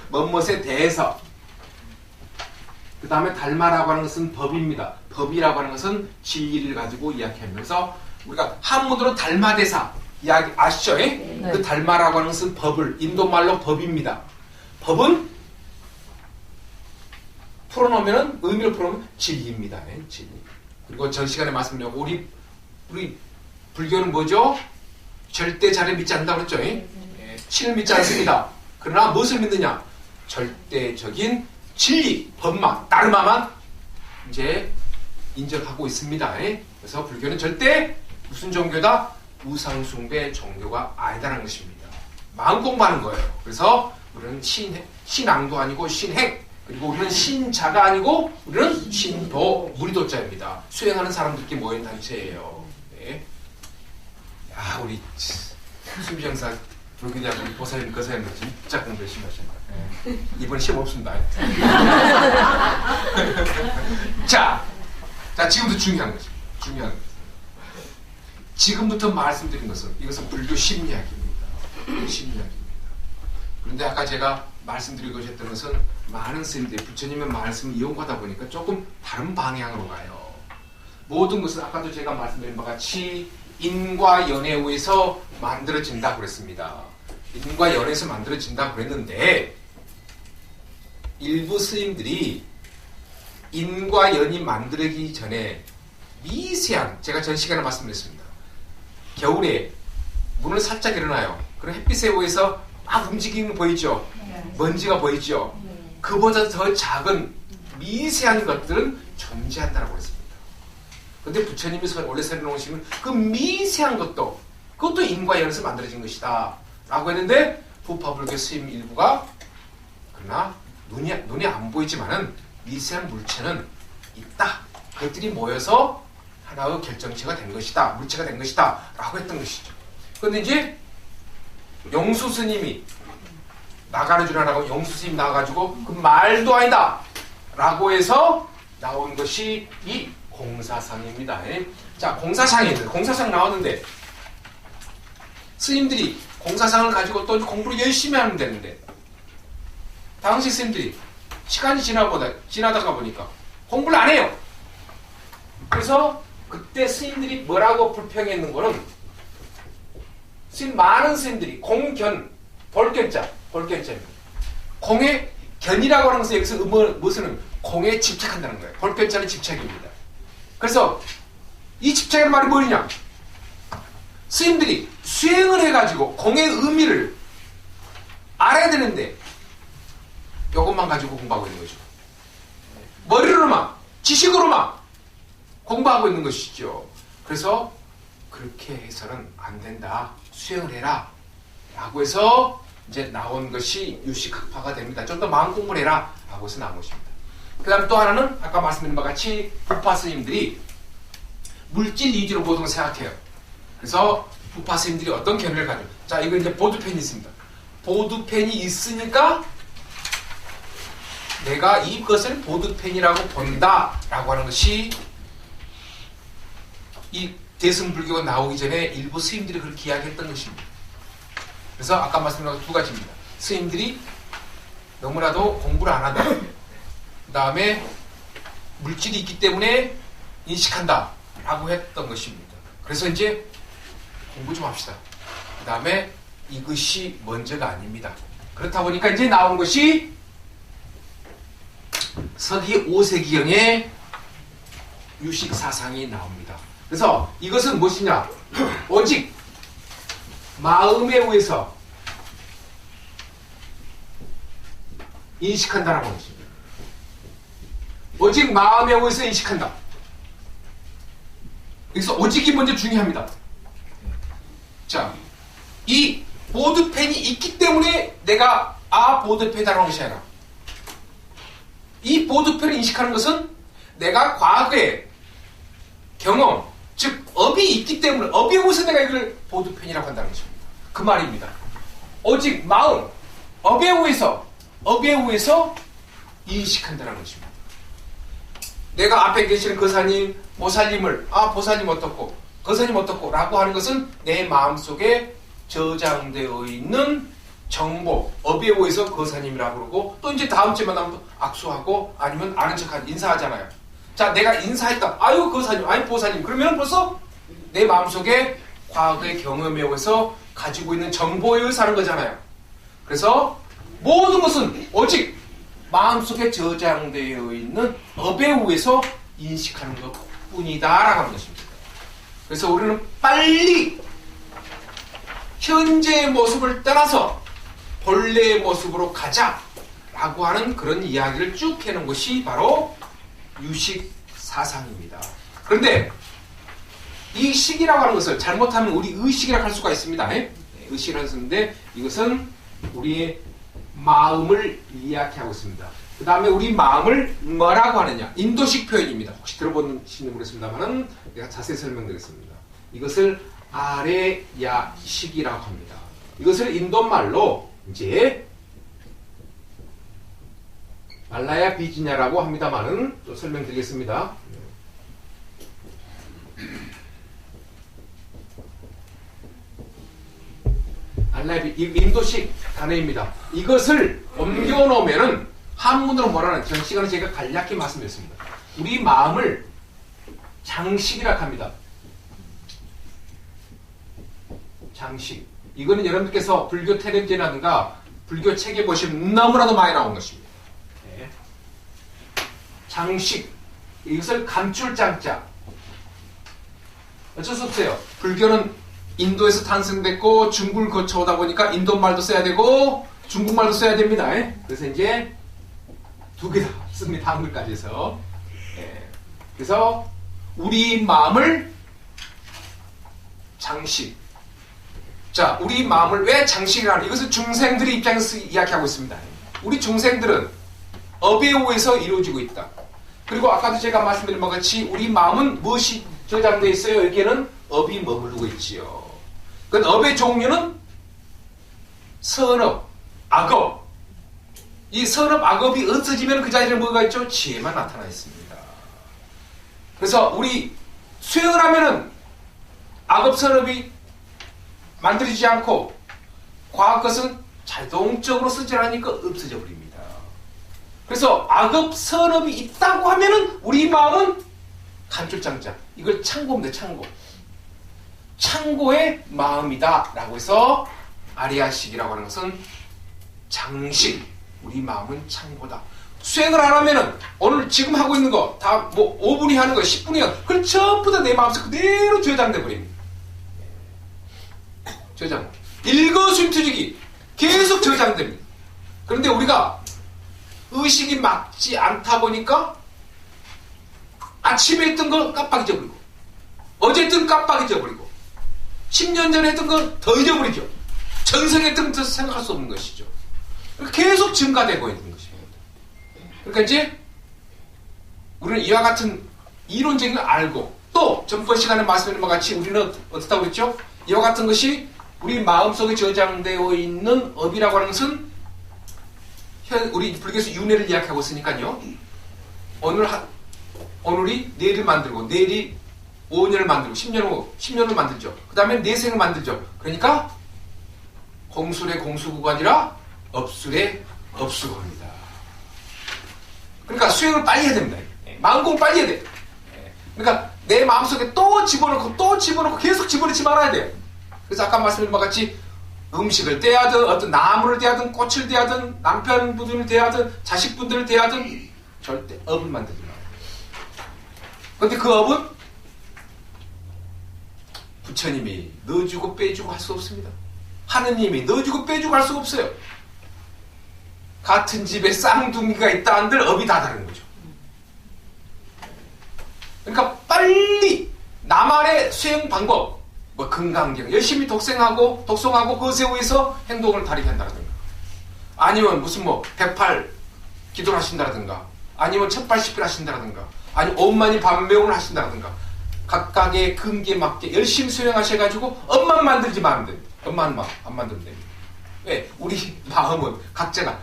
Speaker 1: 멋멋에 대해서. 그 다음에 달마라고 하는 것은 법입니다. 법이라고 하는 것은 진리를 가지고 이야기하면서 우리가 한문으로 달마대사 이야기 아시죠? 네. 그 달마라고 하는 것은 법을, 인도말로 법입니다. 법은 풀어놓으면, 의미를 풀어놓으면 진리입니다. 진리. 그리고 전 시간에 말씀드렸고 우리 불교는 뭐죠? 절대 자를 믿지 않는다 그랬죠? 신을 믿지 않습니다. 그러나 무엇을 믿느냐? 절대적인 진리, 법만, 다르마만 이제 인정하고 있습니다. 그래서 불교는 절대 무슨 종교다? 우상숭배 종교가 아니다라는 것입니다. 마음 공부하는 거예요. 그래서 우리는 신앙도 아니고 신행, 그리고 우리는 신자가 아니고 우리는 신도, 무리도자입니다. 수행하는 사람들끼리 모인 단체예요. 네. 야, 우리 수비정사 불교대학 우리 보사님, 거사님 진짜 공부 열심히 하셨네요. 네. 이번 시험 없습니다. 자, 지금부터 중요한 거죠. 중요한 거. 지금부터 말씀드린 것은 이것은 불교 심리학입니다. 심리학입니다. 그런데 아까 제가 말씀드리고 싶었던 것은 많은 스님들이 부처님의 말씀을 이용하다 보니까 조금 다른 방향으로 가요. 모든 것은 아까도 제가 말씀드린 바와 같이 인과 연에 의해서 만들어진다고 그랬습니다. 인과 연에서 만들어진다고 그랬는데 일부 스님들이 인과 연이 만들어지기 전에 미세한, 제가 전 시간에 말씀드렸습니다. 겨울에 문을 살짝 일어나요. 그럼 햇빛에 의해서 막 움직이는 거 보이죠? 먼지가 보이죠? 그보다 더 작은 미세한 것들은 존재한다고 했습니다. 그런데 부처님이 원래 설해놓으시면 그 미세한 것도 그것도 인과 연에서 만들어진 것이다 라고 했는데 부파불교 스님 일부가 그러나 눈이 안 보이지만은 미세한 물체는 있다. 그것들이 모여서 하나의 결정체가 된 것이다. 물체가 된 것이다. 라고 했던 것이죠. 그런데 이제 영수 스님이 나가르주라라고 영수 스님 나와가지고 그 말도 아니다. 라고 해서 나온 것이 이 공사상입니다. 자, 공사상 나왔는데 스님들이 공사상을 가지고 또 공부를 열심히 하면 되는데 당시 스님들이 시간이 지나다가 보니까 공부를 안 해요. 그래서 그때 스님들이 뭐라고 불평했는 거는 많은 스님들이 공견, 볼견자입니다. 공의 견이라고 하는 것은 여기서 무슨 공에 집착한다는 거예요. 볼견자는 집착입니다. 그래서 이 집착이라는 말이 뭐냐? 스님들이 수행을 해가지고 공의 의미를 알아야 되는데 이것만 가지고 공부하고 있는 거죠. 머리로만, 지식으로만 공부하고 있는 것이죠. 그래서 그렇게 해서는 안 된다. 수행을 해라. 라고 해서 이제 나온 것이 유식학파가 됩니다. 좀 더 마음 공부를 해라. 라고 해서 나온 것입니다. 그 다음 또 하나는 아까 말씀드린 바와 같이 부파 스님들이 물질 위주로 모든 걸 생각해요. 그래서 부파 스님들이 어떤 견해를 가지고, 자, 이거 이제 보드펜이 있습니다. 보드펜이 있으니까 내가 이것을 보드펜이라고 본다. 라고 하는 것이 이 대승불교가 나오기 전에 일부 스님들이 그렇게 이야기했던 것입니다. 그래서 아까 말씀드린 두 가지입니다. 스님들이 너무나도 공부를 안 한다. 그 다음에 물질이 있기 때문에 인식한다. 라고 했던 것입니다. 그래서 이제 공부 좀 합시다. 그 다음에 이것이 먼저가 아닙니다. 그렇다 보니까 이제 나온 것이 서기 5세기경에 유식사상이 나옵니다. 그래서 이것은 무엇이냐? 오직 마음에 의해서 인식한다라고 하는 것입니다. 오직 마음에 의해서 인식한다. 여기서 오직이 먼저 중요합니다. 자, 이 보드펜이 있기 때문에 내가 보드펜이라는 것이 아니라 이 보드펜을 인식하는 것은 내가 과거에 경험, 즉 업이 있기 때문에 업에 의해서 내가 이걸 보드펜이라고 한다는 것입니다. 그 말입니다. 오직 마음, 업에 의해서 인식한다는 것입니다. 내가 앞에 계시는 거사님, 보살님을 보살님 어떻고 거사님 어떻고 라고 하는 것은 내 마음속에 저장되어 있는 정보, 업에 의해서 거사님이라고 그러고 또 이제 다음 주에 만나면 악수하고 아니면 아는 척하는 인사하잖아요. 자, 내가 인사했다. 아유 거사님, 아유 보살님. 그러면 벌써 내 마음속에 과거의 경험에 의해서 가지고 있는 정보에 의해서 하는 거잖아요. 그래서 모든 것은 오직 마음속에 저장되어 있는 업에 의해서 인식하는 것 뿐이다라고 하는 것입니다. 그래서 우리는 빨리 현재의 모습을 떠나서 본래의 모습으로 가자라고 하는 그런 이야기를 쭉 해놓은 것이 바로 유식 사상입니다. 그런데 이 식이라고 하는 것을 잘못하면 우리 의식이라고 할 수가 있습니다. 의식이라고 하는데 이것은 우리의 마음을 이야기하고 있습니다. 그 다음에 우리 마음을 뭐라고 하느냐? 인도식 표현입니다. 혹시 들어보시는 모르겠습니다만은 내가 자세히 설명드리겠습니다. 이것을 아레야식이라고 합니다. 이것을 인도말로 이제 말라야 비지냐라고 합니다만은 또 설명드리겠습니다. 인도식 단어입니다. 이것을 옮겨놓으면은 한문으로 뭐라는 전 시간에 제가 간략히 말씀드렸습니다. 우리 마음을 장식이라고 합니다. 장식. 이거는 여러분들께서 불교 텔레비전이라든가 불교 책에 보시면 너무나도 많이 나온 것입니다. 네. 장식. 이것을 감출장자. 어쩔 수 없어요. 불교는 인도에서 탄생됐고 중국을 거쳐오다 보니까 인도말도 써야 되고 중국말도 써야 됩니다. 그래서 이제 두 개 다 씁니다. 한글까지 해서. 그래서 우리 마음을 장식. 자, 우리 마음을 왜 장식이라는 이것은 중생들의 입장에서 이야기하고 있습니다. 우리 중생들은 업에 의해서 이루어지고 있다. 그리고 아까도 제가 말씀드린 것 같이 우리 마음은 무엇이 저장되어 있어요? 여기에는 업이 머무르고 있지요. 그 업의 종류는 선업, 악업. 이 선업, 악업이 없어지면 그 자리에 뭐가 있죠? 지혜만 나타나 있습니다. 그래서 우리 수행을 하면은 악업, 선업이 만들어지지 않고 과학 것은 자동적으로 쓰지라니까 없어져 버립니다. 그래서 악업, 선업이 있다고 하면은 우리 마음은 간출장자. 이걸 창고입니다. 창고. 창고의 마음이다 라고 해서 아리아식이라고 하는 것은 장식. 우리 마음은 창고다. 수행을 안 하면은 오늘 지금 하고 있는 거 다 뭐 5분이 하는 거 10분이 하는 거 그걸 전부 다 내 마음속에 그대로 저장돼 버립니다. 저장. 일거수일투족이 계속 저장됩니다. 그런데 우리가 의식이 맞지 않다 보니까 아침에 했던 걸 깜빡 잊어버리고 어제 했던 깜빡 잊어버리고 10년 전에 했던 건 더 잊어버리죠. 전생에 했던 건 생각할 수 없는 것이죠. 계속 증가되고 있는 것입니다. 그러니까 이제 우리는 이와 같은 이론적인 걸 알고 또 전번 시간에 말씀드린 것 같이 우리는 어떻다고 그랬죠? 이와 같은 것이 우리 마음속에 저장되어 있는 업이라고 하는 것은 우리 불교에서 윤회를 이야기하고 있으니까요. 오늘이 내일을 만들고 내일이 5년을 만들고 10년 후 10년을 만들죠. 그 다음에 내생을 만들죠. 그러니까 공술의 공수구가 아니라 업술의 업수구입니다. 그러니까 수행을 빨리 해야 됩니다. 마음공을 빨리 해야 돼요. 그러니까 내 마음속에 또 집어넣고 계속 집어넣지 말아야 돼요. 그래서 아까 말씀드린 것 같이 음식을 대하든 어떤 나무를 대하든 꽃을 대하든 남편분을 대하든 자식분들을 대하든 절대 업을 만들지 말아요. 그런데 그 업은 부처님이 넣어주고 빼주고 할 수 없습니다. 하느님이 넣어주고 빼주고 할 수 없어요. 같은 집에 쌍둥이가 있다 한들 업이 다 다른 거죠. 그러니까 빨리 나만의 수행 방법, 뭐 금강경 열심히 독송하고 그것에 의해서 행동을 다르게한다든가 아니면 무슨 뭐 108 기도를 하신다든가 아니면 1080일 하신다든가 아니면 엄만이 반매운을 하신다든가 각각의 근기에 맞게 열심히 수행하셔가지고 업만 만들지 마면 됩니다. 업만 안 만들면 됩니다. 왜? 우리 마음은 각자가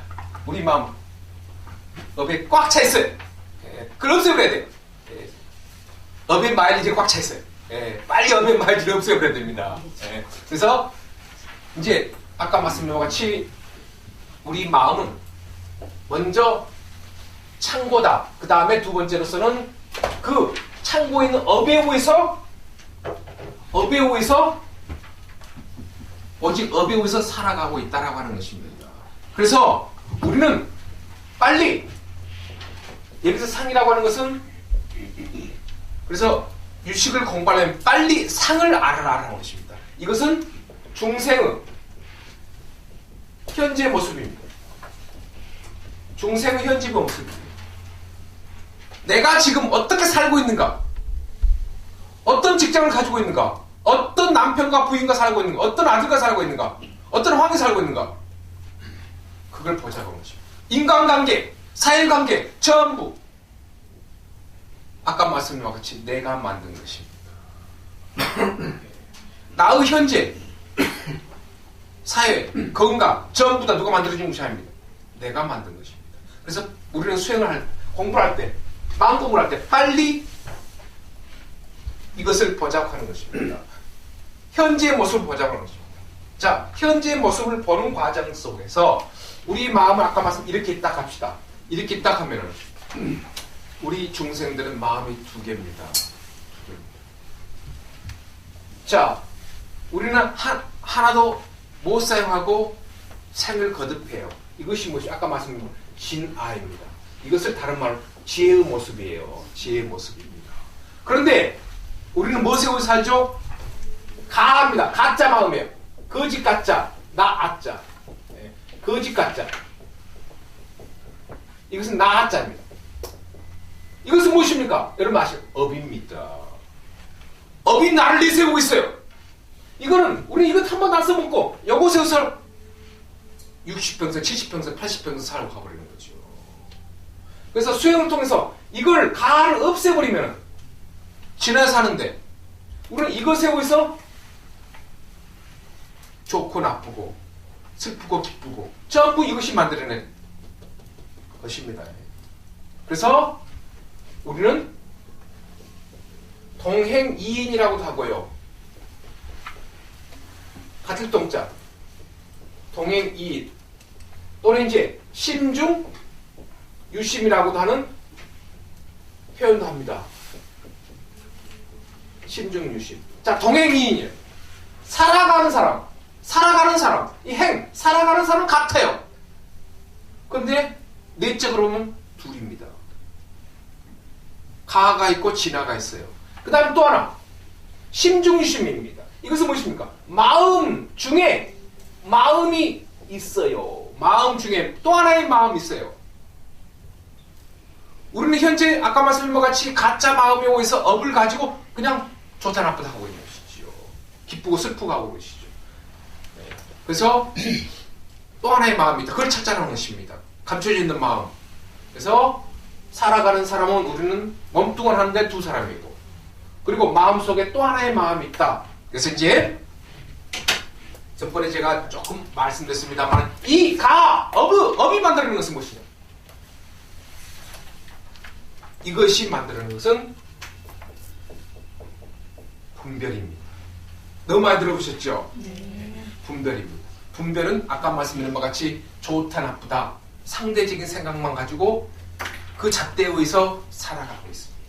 Speaker 1: 우리 마음 업에 꽉 차 있어요. 그걸 없애버려야 돼요. 업의 마일리지가 꽉 차 있어요. 빨리 업의 마일리지를 없애버려야 됩니다. 그래서 이제 아까 말씀드린 것 같이 우리 마음은 먼저 창고다. 그 다음에 두 번째로서는 그 창고에 있는 업에 의해서 오직 업에 의해서 살아가고 있다라고 하는 것입니다. 그래서 우리는 빨리 여기서 상이라고 하는 것은 그래서 유식을 공부하려면 빨리 상을 알아라라는 것입니다. 이것은 중생의 현재 모습입니다. 중생의 현재 모습입니다. 내가 지금 어떻게 살고 있는가? 어떤 직장을 가지고 있는가? 어떤 남편과 부인과 살고 있는가? 어떤 아들과 살고 있는가? 어떤 환경에 살고 있는가? 그걸 보자고 하는 것입니다. 인간관계, 사회관계 전부 아까 말씀드린 것 같이 내가 만든 것입니다. 나의 현재, 사회, 건강 전부 다 누가 만들어준 것이 아닙니다. 내가 만든 것입니다. 그래서 우리는 공부를 할 때, 마음 공부를 할 때 빨리 이것을 보자고 하는 것입니다. 현재의 모습을 보자고 하는 것입니다. 자, 현재의 모습을 보는 과정 속에서 우리 마음을 아까 말씀 이렇게 딱 합시다. 이렇게 딱 하면은 우리 중생들은 마음이 두 개입니다. 자, 우리는 하나도 못 사용하고 생을 거듭해요. 이것이 뭐지? 아까 말씀드린 진아입니다. 이것을 다른 말로 지혜의 모습이에요. 지혜의 모습입니다. 그런데 우리는 무엇에 의해 살죠? 가합니다. 가짜 마음이에요. 거짓 가짜, 나 아짜. 거짓 가짜. 이것은 나 아짜입니다. 이것은 무엇입니까? 여러분 아시죠? 업입니다. 업이 나를 내세우고 있어요. 이거는 우리 이것 한 번 안 써먹고 요것에서 60평생, 70평생, 80평생 살고 가버리는 거죠. 그래서 수행을 통해서 이걸 가를 없애버리면 지나 사는데 우리는 이것에 의해서 좋고 나쁘고 슬프고 기쁘고 전부 이것이 만들어낸 것입니다. 그래서 우리는 동행이인이라고도 하고요. 같을 동자 동행이인 또는 이제 심중 유심이라고도 하는 표현도 합니다. 심중 유심. 자, 동행이인이에요. 살아가는 사람, 이 살아가는 사람 같아요. 그런데 내적으로 보면 둘입니다. 가가 있고 진화가 있어요. 그 다음 또 하나 심중유심입니다. 이것은 무엇입니까? 마음 중에 마음이 있어요. 마음 중에 또 하나의 마음이 있어요. 우리는 현재 아까 말씀드린 것 같이 가짜 마음에 의해서 업을 가지고 그냥 좋다 나쁘다 하고 있는 것이지요. 기쁘고 슬프고 하고 계시죠. 그래서 또 하나의 마음이 있다. 그걸 찾자는 것입니다. 감춰져 있는 마음. 그래서 살아가는 사람은 우리는 몸뚱을 하는데 두 사람이고 그리고 마음속에 또 하나의 마음이 있다. 그래서 이제 전번에 제가 조금 말씀드렸습니다만 이 업이 만들어내는 것은 무엇이냐? 이것이 만들어내는 것은 분별입니다. 너무 많이 들어보셨죠? 네. 분별입니다. 분별은 아까 말씀드린 것 같이 좋다 나쁘다 상대적인 생각만 가지고 그 잣대에 의해서 살아가고 있습니다.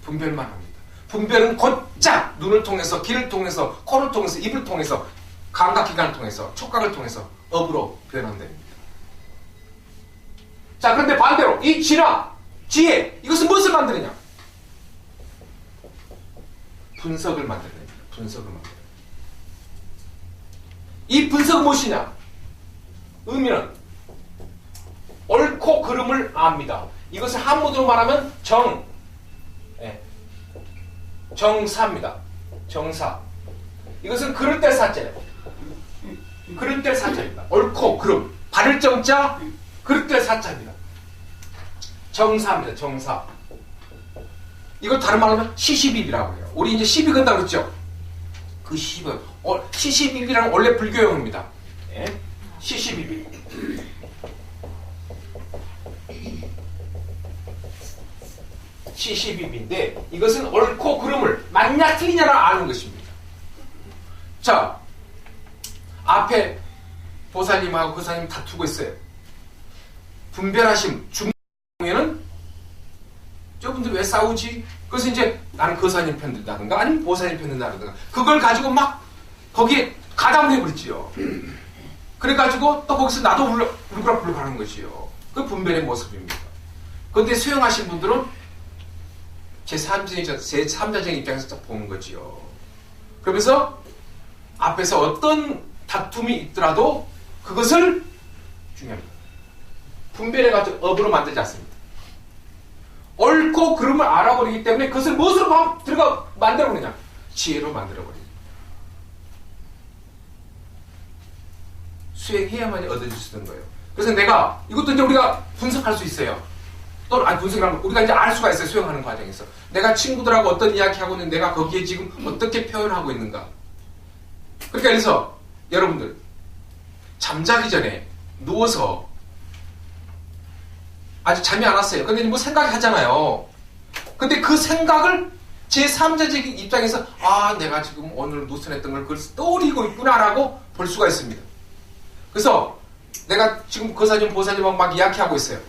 Speaker 1: 분별만 합니다. 분별은 곧장 눈을 통해서 귀를 통해서 코를 통해서 입을 통해서 감각기관을 통해서 촉각을 통해서 업으로 변환됩니다. 자, 그런데 반대로 이 진화, 지혜 이것은 무엇을 만드느냐? 분석을 만들어냅니다. 분석을 만들어냅니다. 이 분석은 무엇이냐? 의미는 옳고 그름을 압니다. 이것을 한문으로 말하면 정사입니다. 정사. 이것은 그럴 때 사자예요. 그럴 때 사자입니다. 옳고 그름. 바를 정자, 그럴 때 사자입니다. 정사입니다. 정사. 이거 다른 말로 하면 시시비비라고 해요. 우리 이제 시비 건다 그랬죠? 그 시비는 시시비비라는 원래 불교용입니다. 네? 시시비비. 시시비비인데 이것은 옳고 그름을 맞냐 틀리냐를 아는 것입니다. 자, 앞에 보살님하고 거사님 다투고 있어요. 분별하심 중에는 저분들 왜 싸우지? 그래서 이제 나는 거사님 편든다든가 아니면 보살님 편든다든가 그걸 가지고 막 거기에 가담을 해버리지요. 그래가지고 또 거기서 나도 울그락불락 하는 것이요. 그 분별의 모습입니다. 그런데 수행하신 분들은 제3자적인 입장에서 딱 보는 거지요. 그러면서 앞에서 어떤 다툼이 있더라도 그것을 중요합니다. 분별해가지고 업으로 만들지 않습니다. 옳고 그름을 알아버리기 때문에 그것을 무엇으로 들어가 만들어버리냐? 지혜로 만들어버리죠. 수행해야만이 얻어질 수 있는 거예요. 그래서 내가 이것도 이제 우리가 분석할 수 있어요. 또는 분석하면 우리가 이제 알 수가 있어요. 수행하는 과정에서 내가 친구들하고 어떤 이야기하고 있는데 내가 거기에 지금 어떻게 표현하고 있는가. 그러니까 그래서 여러분들 잠자기 전에 누워서 아직 잠이 안 왔어요. 근데 뭐 생각이 하잖아요. 근데 그 생각을 제3자적인 입장에서 내가 지금 오늘 누선했던 걸 그걸 떠올리고 있구나라고 볼 수가 있습니다. 그래서 내가 지금 거사님 보사님하고 막 이야기하고 있어요.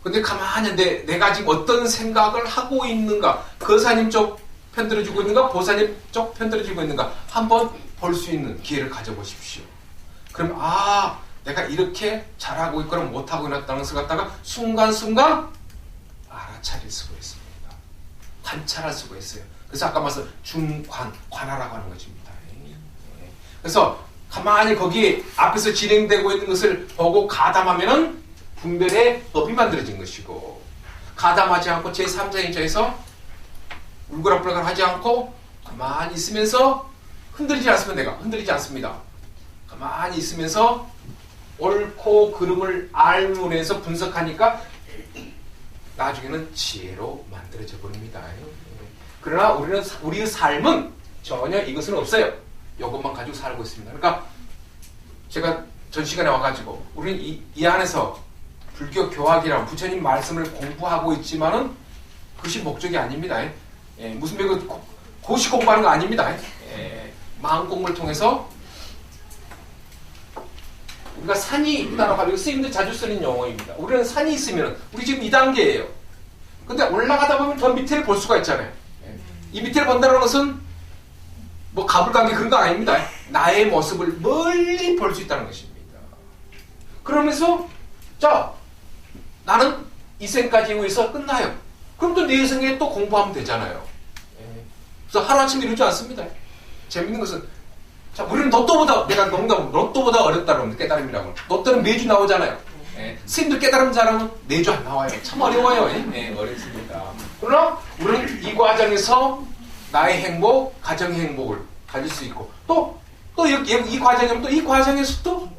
Speaker 1: 근데 가만히 내가 지금 어떤 생각을 하고 있는가, 거사님 쪽 편들어주고 있는가, 보사님 쪽 편들어주고 있는가 한번 볼 수 있는 기회를 가져보십시오. 그럼 내가 이렇게 잘하고 있거나 못하고 있다는 것을 갖다가 순간순간 알아차릴 수가 있습니다. 관찰할 수가 있어요. 그래서 아까 말씀 관하라고 하는 것입니다. 그래서 가만히 거기 앞에서 진행되고 있는 것을 보고 가담하면은 분별의 법이 만들어진 것이고, 가담하지 않고 제3자 입장에서 울그락불그락 하지 않고 가만히 있으면서 흔들리지 않습니다. 가만히 있으면서 옳고 그름을 알문에서 분석하니까 나중에는 지혜로 만들어져 버립니다. 그러나 우리의 삶은 전혀 이것은 없어요. 이것만 가지고 살고 있습니다. 그러니까 제가 전 시간에 와가지고 우리는 이 안에서 불교 교학이랑 부처님 말씀을 공부하고 있지만은 그것이 목적이 아닙니다. 무슨 고시 공부하는 거 아닙니다. 마음 공부를 통해서 우리가 산이 있다고 하면 스님들 자주 쓰는 용어입니다. 우리는 산이 있으면 우리 지금 2단계예요. 근데 올라가다 보면 더 밑에를 볼 수가 있잖아요. 이 밑에를 본다는 것은 뭐 가불관계 그런 거 아닙니다. 나의 모습을 멀리 볼 수 있다는 것입니다. 그러면서 나는 이 생까지 위해서 끝나요. 그럼 또 내 생에 또 공부하면 되잖아요. 그래서 하루아침에 이러지 않습니다. 재밌는 것은 우리는 로또보다 어렵다는 깨달음이라고. 로또는 매주 나오잖아요. 스님들 깨달음 잘하면 매주 안 나와요. 참 어려워요. 어렵습니다. 그러나 우리는 이 과정에서 나의 행복, 가정의 행복을 가질 수 있고, 또 이 과정이면 또 이 과정에서 또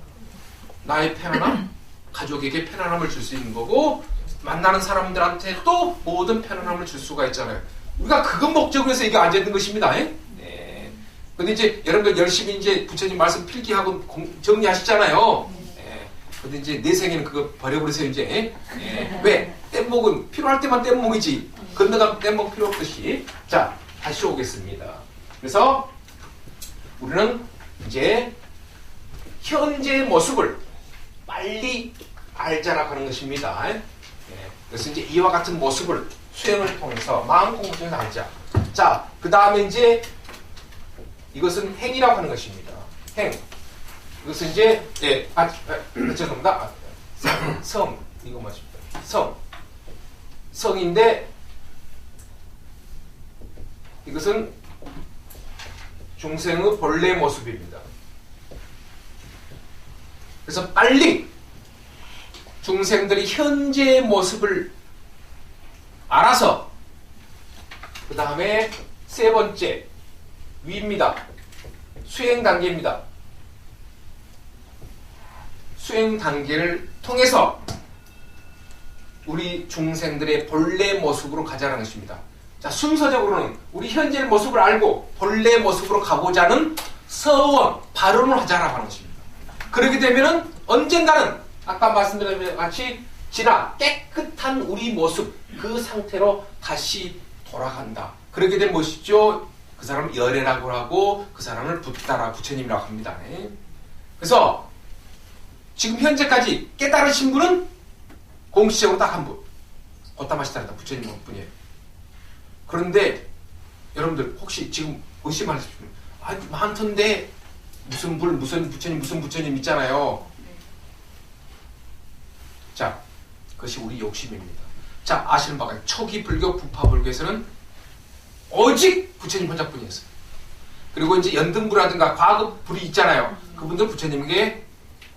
Speaker 1: 나의 편안함, 가족에게 편안함을 줄 수 있는 거고, 만나는 사람들한테 또 모든 편안함을 줄 수가 있잖아요. 우리가 그건 목적으로 해서 이게 앉아있는 것입니다. 근데 이제 여러분들 열심히 이제 부처님 말씀 필기하고 정리하시잖아요. 근데 이제 내 생에는 그거 버려버리세요, 이제. 왜? 뗏목은 필요할 때만 뗏목이지. 건너가면 뗏목 필요 없듯이. 자, 다시 오겠습니다. 그래서 우리는 이제 현재의 모습을 빨리 알자라고 하는 것입니다. 그래서 이제 이와 같은 모습을 수행을 통해서 마음 공부 통해서 알자. 자, 그 다음에 이제 이것은 행이라고 하는 것입니다. 행. 이것은 이제 죄송합니다. 성 이거 맞습니다. 성인데 이것은 중생의 본래 모습입니다. 그래서 빨리 중생들이 현재의 모습을 알아서 그 다음에 세 번째 위입니다. 수행 단계입니다. 수행 단계를 통해서 우리 중생들의 본래 모습으로 가자는 것입니다. 자, 순서적으로는 우리 현재의 모습을 알고 본래 모습으로 가고자 하는 서원, 발언을 하자라고 하는 것입니다. 그렇게 되면은 언젠가는 아까 말씀드린 것 같이 깨끗한 우리 모습, 그 상태로 다시 돌아간다. 그렇게 되면 무엇이죠? 그 사람을 열애라고 하고 그 사람을 부처님이라고 합니다. 그래서 지금 현재까지 깨달으신 분은 공식적으로 딱 한 분. 고타마시타르다 부처님 한 분이에요. 그런데 여러분들 혹시 지금 의심하실 분, 많던데 무슨 부처님 있잖아요. 자, 그것이 우리 욕심입니다. 자, 아시는 바가 초기 불교, 부파 불교에서는 오직 부처님 혼자뿐이었어요. 그리고 이제 연등부라든가 과급 불이 있잖아요. 그분들 부처님에게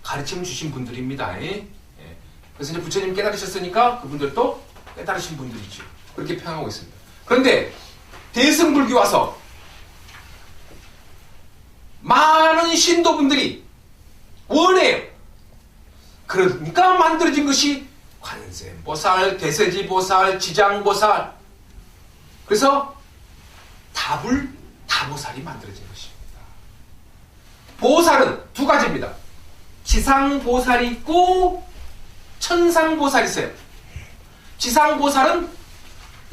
Speaker 1: 가르침 주신 분들입니다. 예. 그래서 이제 부처님 깨달으셨으니까 그분들도 깨달으신 분들이죠. 그렇게 평하고 있습니다. 그런데 대승불교 와서 많은 신도분들이 원해요. 그러니까 만들어진 것이 관세음보살, 대세지보살, 지장보살. 그래서 다보살이 만들어진 것입니다. 보살은 두 가지입니다. 지상보살이 있고 천상보살이 있어요. 지상보살은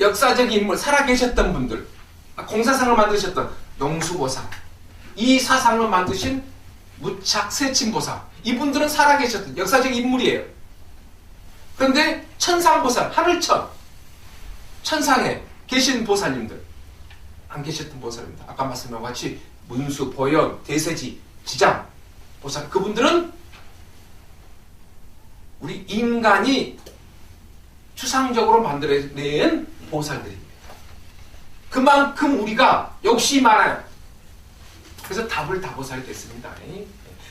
Speaker 1: 역사적 인물, 살아계셨던 분들, 공사상을 만드셨던 농수보살, 이 사상을 만드신 무착세친보살, 이분들은 살아계셨던 역사적 인물이에요. 그런데 천상보살, 하늘천, 천상에 계신 보살님들, 안 계셨던 보살입니다. 아까 말씀한 같이 문수, 보현, 대세지, 지장 보살, 그분들은 우리 인간이 추상적으로 만들어낸 보살들입니다. 그만큼 우리가 욕심이 많아요. 그래서 다보살이 됐습니다.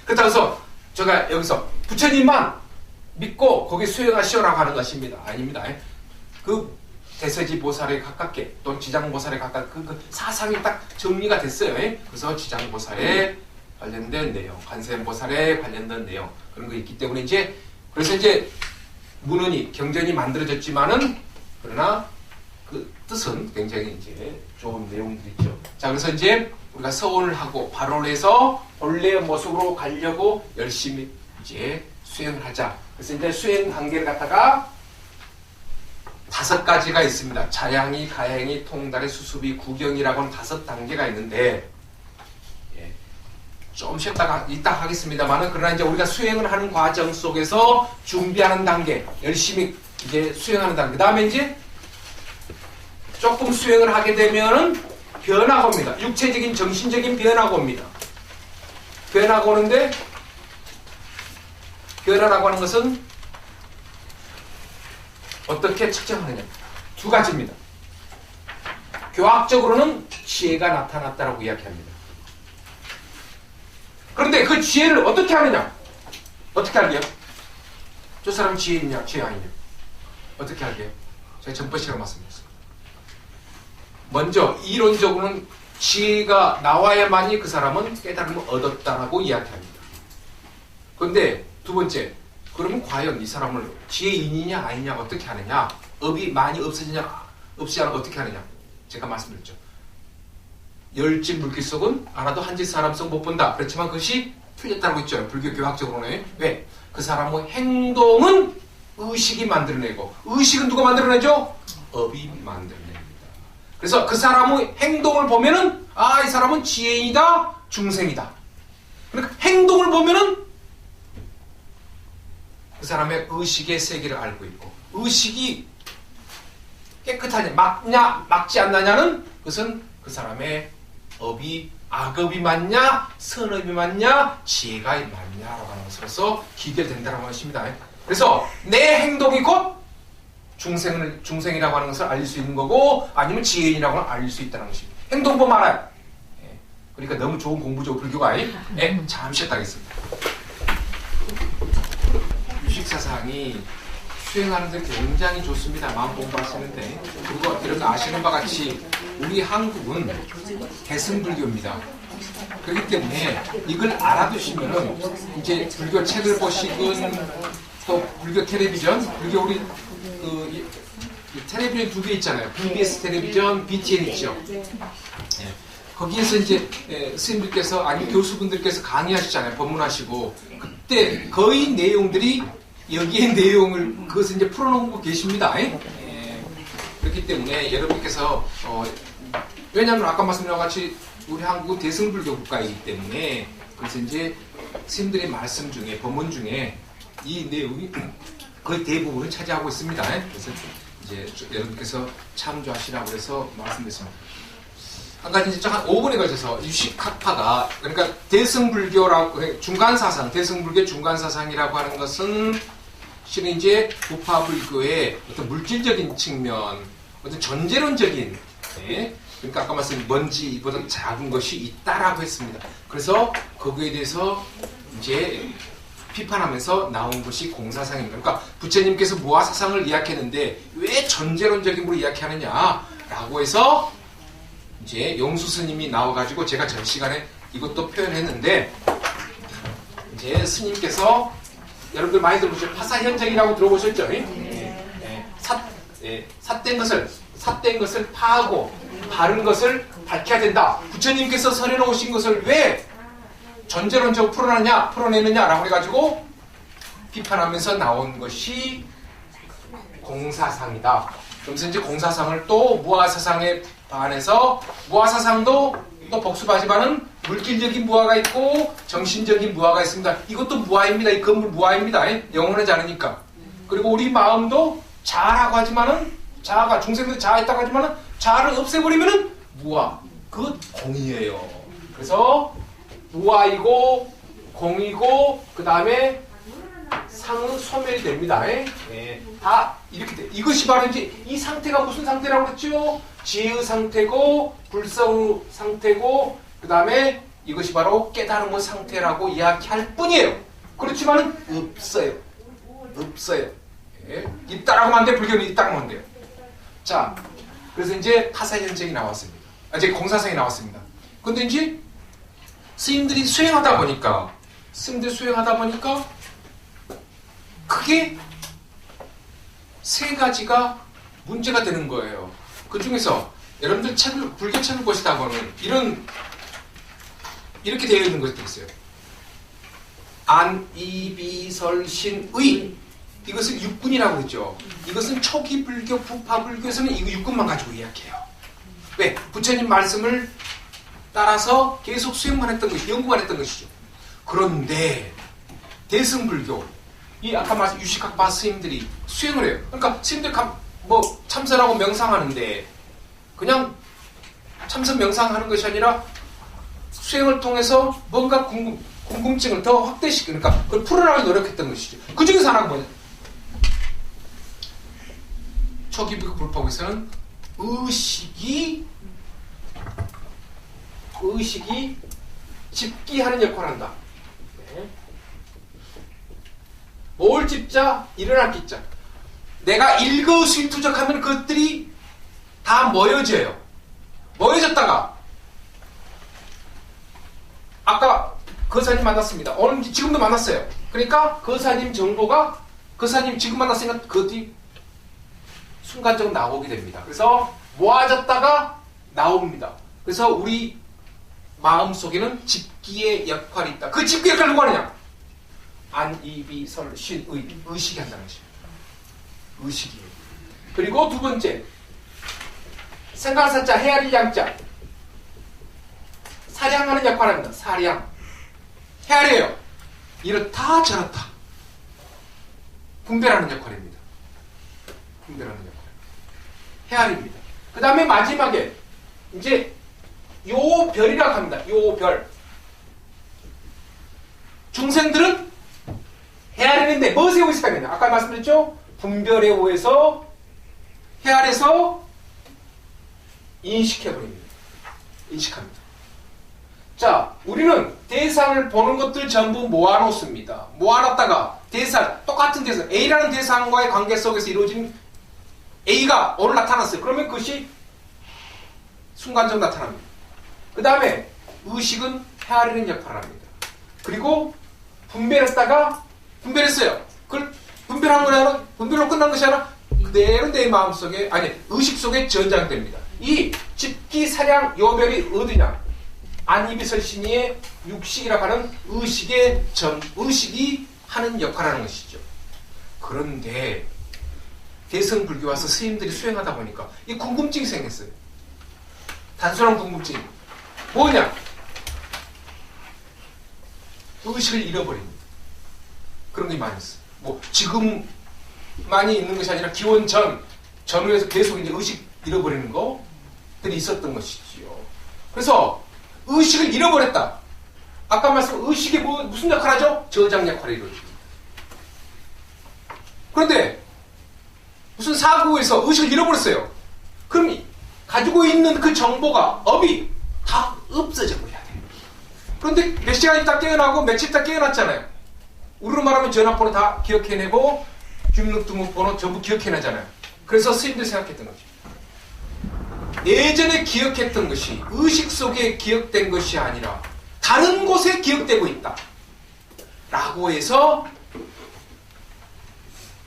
Speaker 1: 그렇다고 해서 제가 여기서 부처님만 믿고 거기 수행하시오라고 하는 것입니다. 아닙니다. 그 대세지 보살에 가깝게 또는 지장 보살에 가깝게 그 사상이 딱 정리가 됐어요. 그래서 지장 보살에 관련된 내용, 관세음 보살에 관련된 내용 그런 거 있기 때문에 이제 그래서 이제 문헌이 경전이 만들어졌지만은 그러나 그 뜻은 굉장히 이제 좋은 내용들이죠. 자, 그래서 이제 우리가 서원을 하고 발언해서 본래의 모습으로 가려고 열심히 이제 수행을 하자. 그래서 이제 수행 단계를 갖다가 5가지가 있습니다. 자양이, 가양이, 통달이, 수습이, 구경이라고 하는 5단계가 있는데, 좀 쉬었다가 이따 하겠습니다만은, 그러나 이제 우리가 수행을 하는 과정 속에서 준비하는 단계, 열심히 이제 수행하는 단계. 그 다음에 이제 조금 수행을 하게 되면은 변화가 옵니다. 육체적인, 정신적인 변화가 옵니다. 변화가 오는데, 변화라고 하는 것은 어떻게 측정하느냐. 2가지입니다. 교학적으로는 지혜가 나타났다라고 이야기합니다. 그런데 그 지혜를 어떻게 하느냐? 어떻게 알게요? 저 사람 지혜 있냐, 지혜 아니냐? 어떻게 알게요? 제가 전번시간 말씀드렸습니다. 먼저 이론적으로는 지혜가 나와야만이 그 사람은 깨달음을 얻었다라고 이야기합니다. 그런데 2번째, 그러면 과연 이 사람을 지혜인이냐 아니냐 어떻게 하느냐? 업이 많이 없어지냐 없지 않아 어떻게 하느냐? 제가 말씀드렸죠. 열진 물길 속은 알아도 한짓 사람 속 못 본다. 그렇지만 그것이 틀렸다고 했죠. 불교 교학적으로는. 왜? 그 사람의 행동은 의식이 만들어내고 의식은 누가 만들어내죠? 업이 만들어냅니다. 그래서 그 사람의 행동을 보면은 아, 이 사람은 지혜인이다, 중생이다. 그러니까 행동을 보면은 그 사람의 의식의 세계를 알고 있고 의식이 깨끗하냐, 막냐, 막지 않느냐는 그것은 그 사람의 업이 악업이 맞냐, 선업이 맞냐, 지혜가 맞냐라고 하는 것으로서 기결된다고 하십니다. 그래서 내 행동이 곧 중생이라고 하는 것을 알릴 수 있는 거고 아니면 지혜인이라고 알릴 수 있다는 것입니다. 행동 보면 알아요. 그러니까 너무 좋은 공부죠, 불교가. 잠시 쉬었다 하겠습니다. 유식사상이 수행하는데 굉장히 좋습니다. 마음 공부하시는데. 그리고 이런 거 아시는 바와 같이 우리 한국은 대승불교입니다. 그렇기 때문에 이걸 알아두시면은 이제 불교 책을 보시건 또 불교 텔레비전, 불교 우리 텔레비전 2개 있잖아요. BBS 텔레비전, BTN 있죠. 거기에서 이제 스님들께서 아니 교수분들께서 강의하시잖아요. 법문하시고 그때 거의 내용들이 여기에 내용을 그것을 이제 풀어놓고 계십니다. 그렇기 때문에 여러분께서 왜냐하면 아까 말씀드린 것 같이 우리 한국은 대승불교 국가이기 때문에 그래서 이제 스님들의 말씀 중에 법문 중에 이 내용이 거의 대부분을 차지하고 있습니다. 그래서 이제 여러분께서 참조하시라고 해서 말씀드렸습니다. 한 가지 이제 한 5분에 걸쳐서 유식학파가 그러니까 대승불교라고 중간사상, 대승불교 중간사상이라고 하는 것은 실은 이제 부파불교의 어떤 물질적인 측면, 어떤 전제론적인, 네? 그러니까 아까 말씀드린 먼지보다 작은 것이 있다라고 했습니다. 그래서 거기에 대해서 이제 비판하면서 나온 것이 공사상입니다. 그러니까 부처님께서 무아사상을 이야기했는데 왜 전제론적인 걸 이야기하느냐라고 해서 이제 용수 스님이 나와가지고 제가 전 시간에 이것도 표현했는데 이제 스님께서 여러분들 많이 들어보셨죠? 파사현정이라고 들어보셨죠? 삿된 것을 파하고 바른 것을 밝혀야 된다. 부처님께서 설해놓으신 것을 왜 전제론적으로 풀어내느냐라고 해가지고 비판하면서 나온 것이 공사상이다. 그러면서 이제 공사상을 또 무아사상에 반해서 무아사상도 또 복수하지만은 물질적인 무아가 있고 정신적인 무아가 있습니다. 이것도 무아입니다. 이 건물 무아입니다. 영원하지 않으니까. 그리고 우리 마음도 자아라고 하지만은 자아가 중생도 자아있다고 하지만은 자아를 없애버리면은 무아. 그것 공이에요. 그래서 무아이고 공이고 그 다음에 상은 소멸이 됩니다. 다 이렇게 돼. 이것이 바로 이제 이 상태가 무슨 상태라고 그랬죠? 지의 상태고 불성의 상태고 그 다음에 이것이 바로 깨달음의 상태라고 이야기할 뿐이에요. 그렇지만은 없어요. 없어요. 있다라고 하면 안 돼. 불교는 있다라고 하면 돼요. 자, 그래서 이제 파사현정이 나왔습니다. 이제 공사상이 나왔습니다. 근데 이제 스님들이 수행하다 보니까 그게 세 가지가 문제가 되는 거예요. 그 중에서 여러분들 불교 책을 보시다 보면 이렇게 되어 있는 것도 있어요. 안, 이, 비, 설, 신, 의. 이것은 육군이라고 했죠. 이것은 초기 불교, 부파 불교에서는 이 육군만 가지고 이야기해요. 왜? 부처님 말씀을 따라서 계속 수행만 했던 것이, 연구만 했던 것이죠. 그런데 대승불교, 이 아까 말씀 유식학파 스님들이 수행을 해요. 그러니까 스님들 참선하고 명상하는데 그냥 참선 명상하는 것이 아니라 수행을 통해서 뭔가 궁금증을 더 확대시키는, 그러니까 그걸 풀어나가기 노력했던 것이죠. 그 중에서 하나가 뭐냐? 초기 불법에서는 의식이 집기하는 역할을 한다. 뭘 집자? 일어날 기자. 내가 일거수일투족하면 그것들이 다 모여져요. 모여졌다가 아까 거사님 만났습니다. 오늘 지금도 만났어요. 그러니까 거사님 정보가 거사님 지금 만났으니까 그것이 순간적으로 나오게 됩니다. 그래서 모아졌다가 나옵니다. 그래서 우리 마음속에는 집기의 역할이 있다. 그 집기 역할을 누가 하느냐? 안, 이, 비, 설, 신, 의식이 한다는 것입니다. 의식이에요. 그리고 두 번째, 생각사자, 헤아릴 양자. 사량하는 역할을 합니다. 사량. 헤아려요. 이렇다 저렇다. 분별하는 역할입니다. 분별하는 역할. 헤아립니다. 그 다음에 마지막에 이제 요 별이라고 합니다. 요 별. 중생들은 헤아리는데 무엇에 의식하느냐? 아까 말씀드렸죠? 분별에 의해서 헤아려서 인식해버립니다. 인식합니다. 자, 우리는 대상을 보는 것들 전부 모아놓습니다. 모아놨다가 대상, 똑같은 대상, A라는 대상과의 관계 속에서 이루어진 A가 오늘 나타났어요. 그러면 그것이 순간적으로 나타납니다. 그 다음에 의식은 헤아리는 역할을 합니다. 그리고 분별했어요. 그걸 분별한 거냐, 분별로 끝난 것이 아니라 그대로 내 마음속에, 의식 속에 전장됩니다. 이 집기, 사량, 요별이 어디냐? 안이비설신이의 육식이라고 하는 의식이 하는 역할을 하는 것이죠. 그런데 대승불교 와서 스님들이 수행하다 보니까 이 궁금증이 생겼어요. 단순한 궁금증. 뭐냐? 의식을 잃어버립니다. 그런 게 많이 있어요. 지금만이 있는 것이 아니라 기원 전후에서 계속 이제 의식 잃어버리는 것들이 있었던 것이지요. 그래서 의식을 잃어버렸다. 아까 말씀 의식이 무슨 역할을 하죠? 저장 역할을 이루어집니다. 그런데 무슨 사고에서 의식을 잃어버렸어요. 그럼 가지고 있는 그 정보가, 업이 다 없어져 버려야 돼요. 그런데 몇 시간 있다 깨어나고 며칠 있다 깨어났잖아요. 우리로 말하면 전화번호 다 기억해내고 주민등록번호 전부 기억해내잖아요. 그래서 스님들이 생각했던 거죠. 예전에 기억했던 것이 의식 속에 기억된 것이 아니라 다른 곳에 기억되고 있다 라고 해서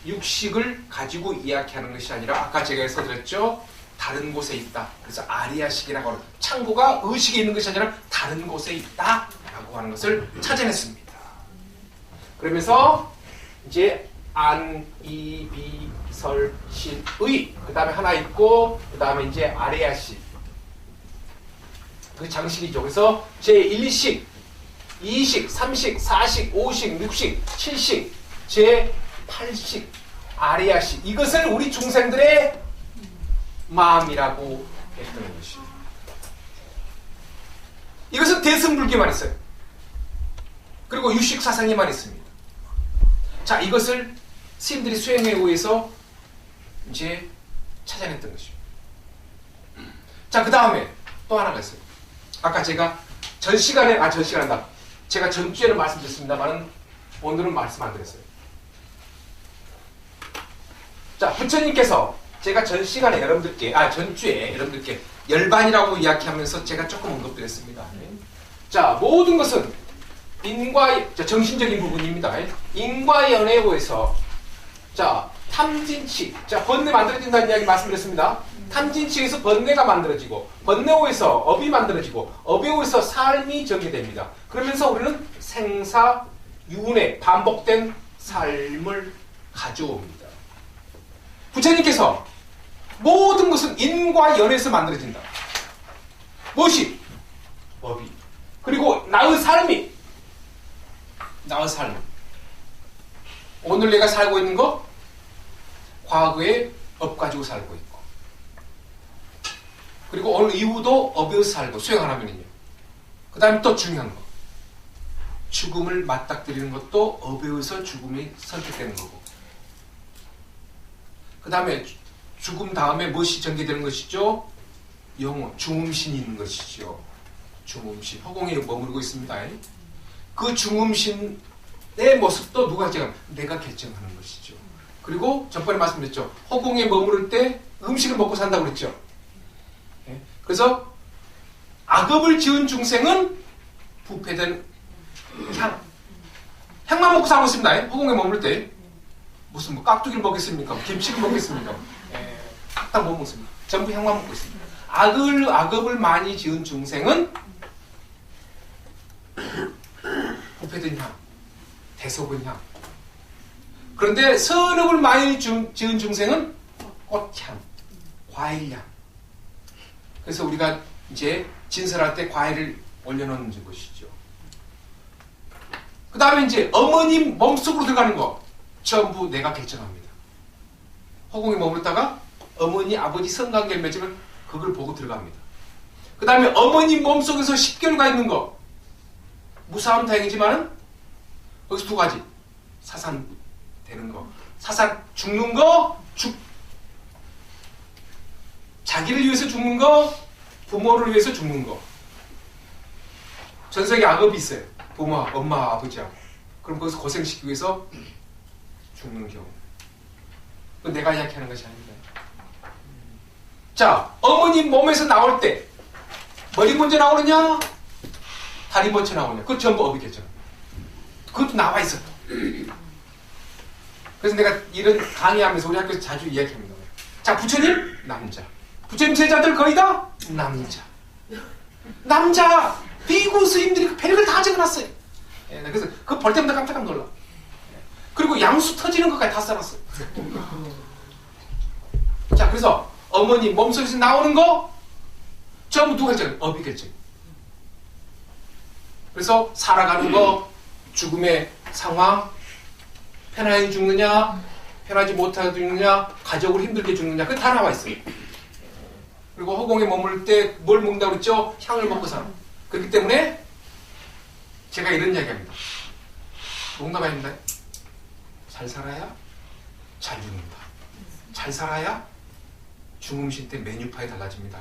Speaker 1: 육식을 가지고 이야기하는 것이 아니라 아까 제가 해서드렸죠. 다른 곳에 있다. 그래서 아리야식이라고 하는 창고가 의식에 있는 것이 아니라 다른 곳에 있다 라고 하는 것을 찾아냈습니다. 그러면서 이제 안, 이, 비, 설, 신, 의 그 다음에 하나 있고 그 다음에 이제 아리야식 그 장식이죠. 그래서 제1식, 2식, 3식, 4식, 5식, 6식, 7식, 제8식 아리야식 이것을 우리 중생들의 마음이라고 했던 것이에요. 이것은 대승불교만 있어요. 그리고 유식사상에만 있습니다. 자, 이것을 스님들이 수행에 의해서 이제 찾아냈던 것이죠. 자, 그 다음에 또 하나가 있어요. 아까 제가 전시간한다. 제가 전주에는 말씀드렸습니다만 오늘은 말씀 안 드렸어요. 자, 부처님께서 제가 전주에 여러분들께 열반이라고 이야기하면서 제가 조금 언급드렸습니다. 자, 모든 것은 정신적인 부분입니다. 인과 연애고에서 자, 탐진치, 자, 번뇌 만들어진다는 이야기 말씀드렸습니다. 탐진치에서 번뇌가 만들어지고 번뇌호에서 업이 만들어지고 업의호에서 삶이 전개됩니다. 그러면서 우리는 생사, 윤회, 반복된 삶을 가져옵니다. 부처님께서 모든 것은 인과 연에서 만들어진다. 무엇이? 업이. 그리고 나의 삶이. 나의 삶. 오늘 내가 살고 있는 거 과거에 업 가지고 살고 있고 그리고 오늘 이후도 업에서 살고 수행 안 하면은요. 그 다음에 또 중요한 거. 죽음을 맞닥뜨리는 것도 업에서 죽음이 선택되는 거고 그 다음에 죽음 다음에 무엇이 전개되는 것이죠? 영혼, 중음신이 있는 것이죠. 중음신, 허공에 머무르고 있습니다. 그 중음신의 모습도 누가 내가 결정하는 것이죠. 그리고 전번에 말씀드렸죠. 허공에 머무를 때 음식을 먹고 산다고 그랬죠. 그래서 악업을 지은 중생은 부패된 향만 먹고 살고 있습니다. 허공에 머무를 때 무슨 뭐 깍두기를 먹겠습니까? 김치를 먹겠습니까? 딱 못 먹습니다. 전부 향만 먹고 있습니다. 악업을 많이 지은 중생은 부패된 향, 대속은 향. 그런데 선업을 많이 지은 중생은 꽃향, 과일향. 그래서 우리가 이제 진설할 때 과일을 올려놓는 것이죠. 그 다음에 이제 어머님 몸속으로 들어가는 거 전부 내가 결정합니다. 허공에 머물다가 어머니, 아버지 성관계를 맺으면 그걸 보고 들어갑니다. 그 다음에 어머니 몸속에서 10개월 가 있는 거 무사하면 다행이지만은 거기서 두 가지 사산 되는 거 사산 죽는 거 자기를 위해서 죽는 거 부모를 위해서 죽는 거 전생에 악업이 있어요. 부모, 엄마, 아버지하고 그럼 거기서 고생시키기 위해서 죽는 경우 그건 내가 이야기하는 것이 아닙니다. 자, 어머니 몸에서 나올 때 머리 먼저 나오느냐 다리 먼저 나오느냐 그거 전부 업이 결정합니다. 그것도 나와 있어. 그래서 내가 이런 강의하면서 우리 학교에서 자주 이야기합니다. 자, 부처님 남자, 부처님 제자들 거의 다 남자 비구 스님들이 그 별걸 다 적어놨어요. 그래서 그거 볼 때마다 깜짝 놀라. 그리고 양수 터지는 것까지 다 써놨어요. 자, 그래서 어머니 몸속에서 나오는 거 전부 누가 결정? 업이 결정. 그래서 살아가는 거, 죽음의 상황, 편하게 죽느냐, 편하지 못하게 죽느냐, 가족을 힘들게 죽느냐, 그게 다 나와 있어요. 그리고 허공에 머물 때 뭘 먹는다고 그랬죠? 향을 먹고 살아. 그렇기 때문에 제가 이런 이야기합니다. 농담 아닙니다. 잘 살아야 잘 죽는다. 잘 살아야 죽음신 때 메뉴판이 달라집니다.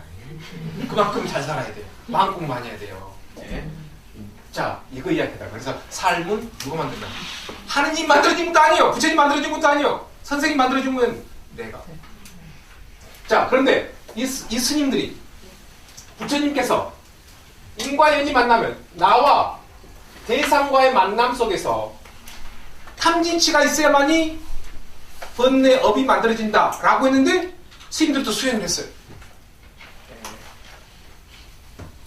Speaker 1: 그만큼 잘 살아야 돼요. 마음공 많이 해야 돼요. 네. 자, 이거 이야기다. 그래서 삶은 누가 만든다? 하느님 만들어준 것도 아니에요. 부처님 만들어준 것도 아니에요. 선생님 만들어준 건 내가. 자, 그런데 이 스님들이 부처님께서 인과연이 만나면 나와 대상과의 만남 속에서 탐진치가 있어야만이 번뇌 업이 만들어진다 라고 했는데 스님들도 수행을 했어요.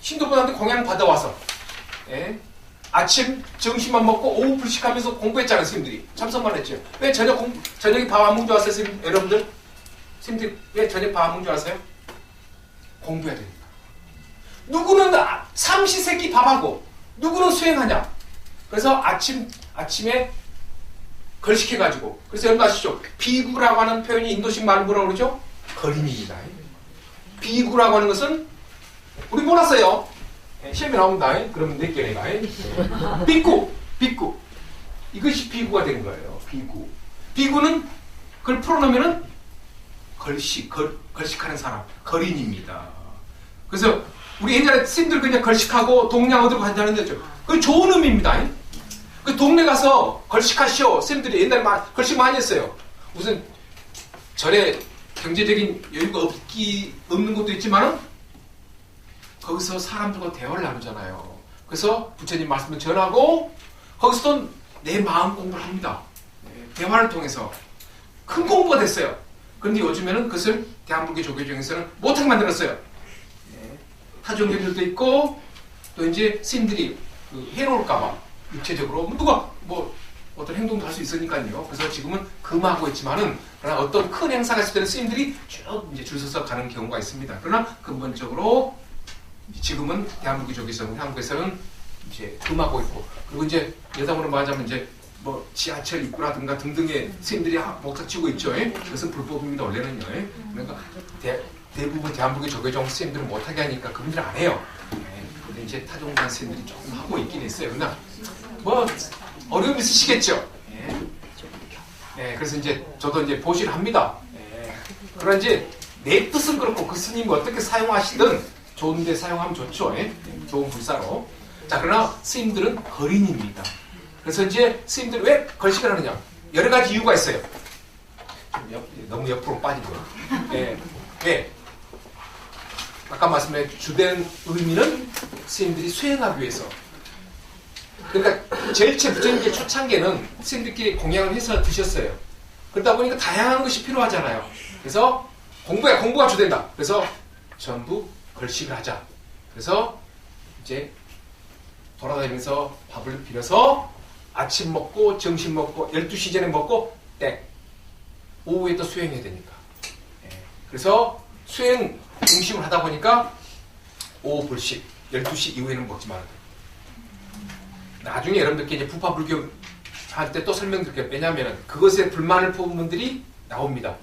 Speaker 1: 신도분한테 공양 받아와서 아침 점심만 먹고 오후 불식하면서 공부했잖아요. 스님들이 참선만 했죠. 왜 저녁에 밥 안 먹는 줄 아세요? 스님, 여러분들? 스님들 왜 저녁 밥 안 먹는 줄 아세요? 공부해야 되니까. 누구는 삼시세끼 밥하고 누구는 수행하냐. 그래서 아침에 걸식해가지고. 그래서 여러분 아시죠? 비구라고 하는 표현이 인도식 말로 뭐라고 그러죠? 거린입니다. 비구라고 하는 것은 우리 몰랐어요. 시험에 나옵니다. 그러면 내 개네가. 비구. 이것이 비구가 되는 거예요. 비구는 그걸 풀어놓으면은 걸식하는 사람, 거린입니다. 그래서 우리 옛날에 스님들 그냥 걸식하고 동양 어디로 간다는 거죠. 그 좋은 의미입니다. 그 동네 가서 걸식하시오. 스님들이 옛날에 걸식 많이 했어요. 무슨 절에 경제적인 여유가 없는 것도 있지만은 거기서 사람들과 대화를 나누잖아요. 그래서 부처님 말씀을 전하고 거기서도 내 마음 공부를 합니다. 대화를 통해서 큰 공부가 됐어요. 그런데 요즘에는 그것을 대한불교 조계종에서는 못하게 만들었어요. 타종교들도 있고 또 이제 스님들이 해놓을까봐 육체적으로 누가 어떤 행동도 할 수 있으니까요. 그래서 지금은 금하고 있지만은 그러나 어떤 큰 행사가 있을 때는 스님들이 쭉 이제 줄 서서 가는 경우가 있습니다. 그러나 근본적으로 지금은 대한민국 쪽에서는 한국에서는 이제 금하고 있고 그리고 이제 여담으로 말하자면 이제 지하철 입구라든가 등등의 스님들이 목탁치고 있죠. 그것은 불법입니다. 원래는요. 그러니까 대부분 대한민국의 조계종 스님들은 못하게 하니까 그분들은 안 해요. 근데 이제 타종단 스님들이 조금 하고 있긴 했어요. 그러나 어려움이 있으시겠죠. 그래서 이제 저도 이제 보시를 합니다. 그러나 이제 내 뜻은 그렇고 그 스님이 어떻게 사용하시든 좋은데 사용하면 좋죠. 좋은 불사로. 자, 그러나 스님들은 거린입니다. 그래서 이제 스님들 왜 걸식을 하느냐? 여러 가지 이유가 있어요. 너무 옆으로 빠지고요. 왜? 아까 말씀드린 주된 의미는 스님들이 수행하기 위해서. 그러니까 제일 부처님께 초창기에는 스님들끼리 공양을 해서 드셨어요. 그러다 보니까 다양한 것이 필요하잖아요. 그래서 공부가 주된다. 그래서 전부 걸식을 하자. 그래서 이제 돌아다니면서 밥을 빌어서 아침 먹고 점심 먹고 12시 전에 먹고 땡. 오후에 또 수행해야 되니까. 그래서 수행 중심을 하다 보니까 오후 불식 12시 이후에는 먹지 말아야 돼요. 나중에 여러분들께 이제 부파불교 할 때 또 설명드릴게요. 왜냐하면 그것에 불만을 품은 분들이 나옵니다.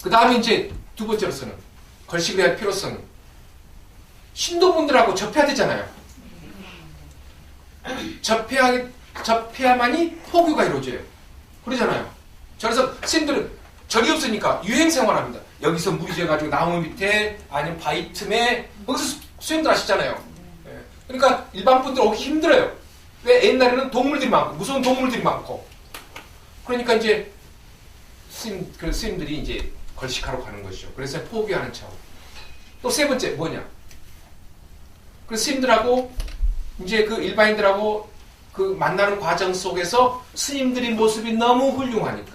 Speaker 1: 그 다음에 이제 두 번째로서는 걸식을 해야 할 필요성은 신도분들하고 접해야 되잖아요. 접해야만이 포교가 이루어져요. 그러잖아요. 그래서 스님들은 절이 없으니까 유행생활합니다. 여기서 물이 져가지고 나무 밑에 아니면 바위 틈에 거기서 수행들 하시잖아요. 그러니까 일반 분들 오기 힘들어요. 왜? 옛날에는 동물들이 많고 무서운 동물들이 많고 그러니까 이제 스님들이 이제 걸식하러 가는 것이죠. 그래서 포교하는 차원. 또 세 번째 뭐냐? 그래서 스님들하고 이제 그 일반인들하고 그 만나는 과정 속에서 스님들의 모습이 너무 훌륭하니까.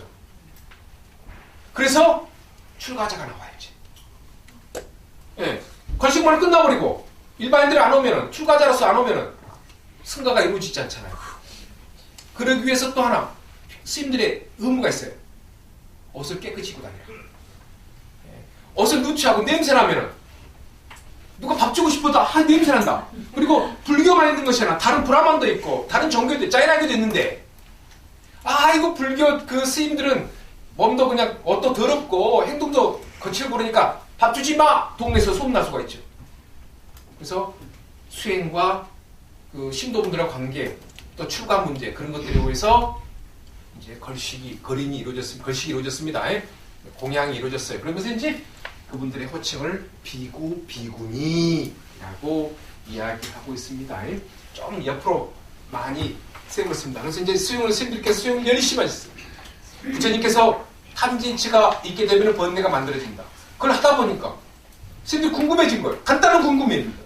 Speaker 1: 그래서 출가자가 나와야지. 걸식만을 끝나버리고 일반인들이 안 오면은 출가자로서 안 오면은 승가가 이루어지지 않잖아요. 그러기 위해서 또 하나 스님들의 의무가 있어요. 옷을 깨끗이 입고 다녀요. 옷을 누추하고 냄새나면은 누가 밥 주고 싶어도 냄새난다. 그리고 불교만 있는 것이 아니라 다른 브라만도 있고 다른 종교도 짜이나교도 있는데 이거 불교 그 스님들은 몸도 그냥 옷도 더럽고 행동도 거칠고 그러니까 밥 주지 마! 동네에서 소문날 수가 있죠. 그래서 수행과 그 신도분들과 관계 또 출가 문제 그런 것들에 의해서 이제 거린이 이루어졌습니다. 걸식이 이루어졌습니다. 공양이 이루어졌어요. 그러면서 이제 그분들의 호칭을 비구, 비구니라고 이야기하고 있습니다. 좀 옆으로 많이 세우겠습니다. 그래서 이제 스님들께서 수용을 열심히 하셨어요. 부처님께서 탐진치가 있게 되면 번뇌가 만들어진다. 그걸 하다 보니까 스님들이 궁금해진 거예요. 간단한 궁금해입니다.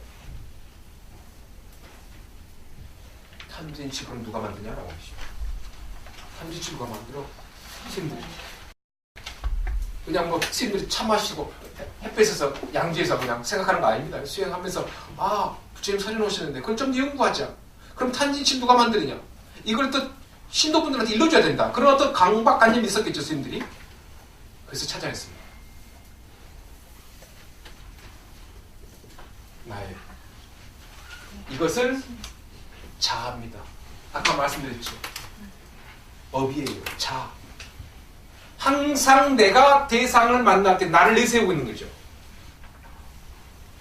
Speaker 1: 탐진치 그럼 누가 만드냐라고 하시죠. 탐진치 누가 만들어? 스님들. 그냥 뭐 스님들이 차 마시고 햇볕에서 양지에서 그냥 생각하는 거 아닙니다. 수행하면서 부처님 서린 오시는데 그걸 좀 연구하자. 그럼 탐진치 누가 만드느냐? 이걸 또 신도분들한테 일러줘야 된다. 그런 어떤 강박관념이 있었겠죠, 스님들이. 그래서 찾아냈습니다. 나의 이것을 자아입니다. 아까 말씀드렸죠. 업이에요. 자아. 항상 내가 대상을 만날 때 나를 내세우고 있는 거죠.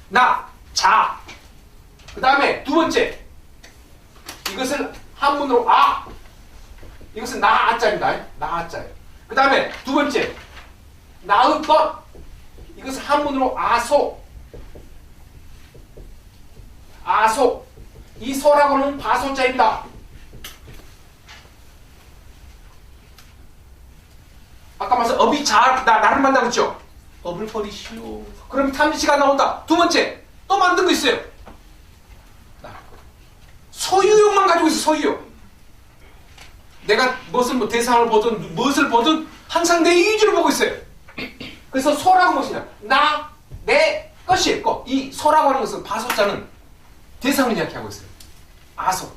Speaker 1: 나, 자. 그 다음에 두 번째. 이것을 한문으로 이것은 나자입니다. 나자예요. 그 다음에 두 번째. 나의 것. 이것은 한문으로 아소. 아소. 이 소라고는 바소자입니다. 아까 말씀 업이 나를 만나고 있죠. 업을 버리시오. 그럼 탐진치가 나온다. 두 번째 또 만든 거 있어요. 소유욕만 가지고 있어. 소유욕. 내가 무엇을 대상을 보든 무엇을 보든 항상 내 이기주를 보고 있어요. 그래서 소라고 무엇이냐? 나, 내 것이 있고 이 소라고 하는 것은 바소자는 대상을 이야기하고 있어요. 아소.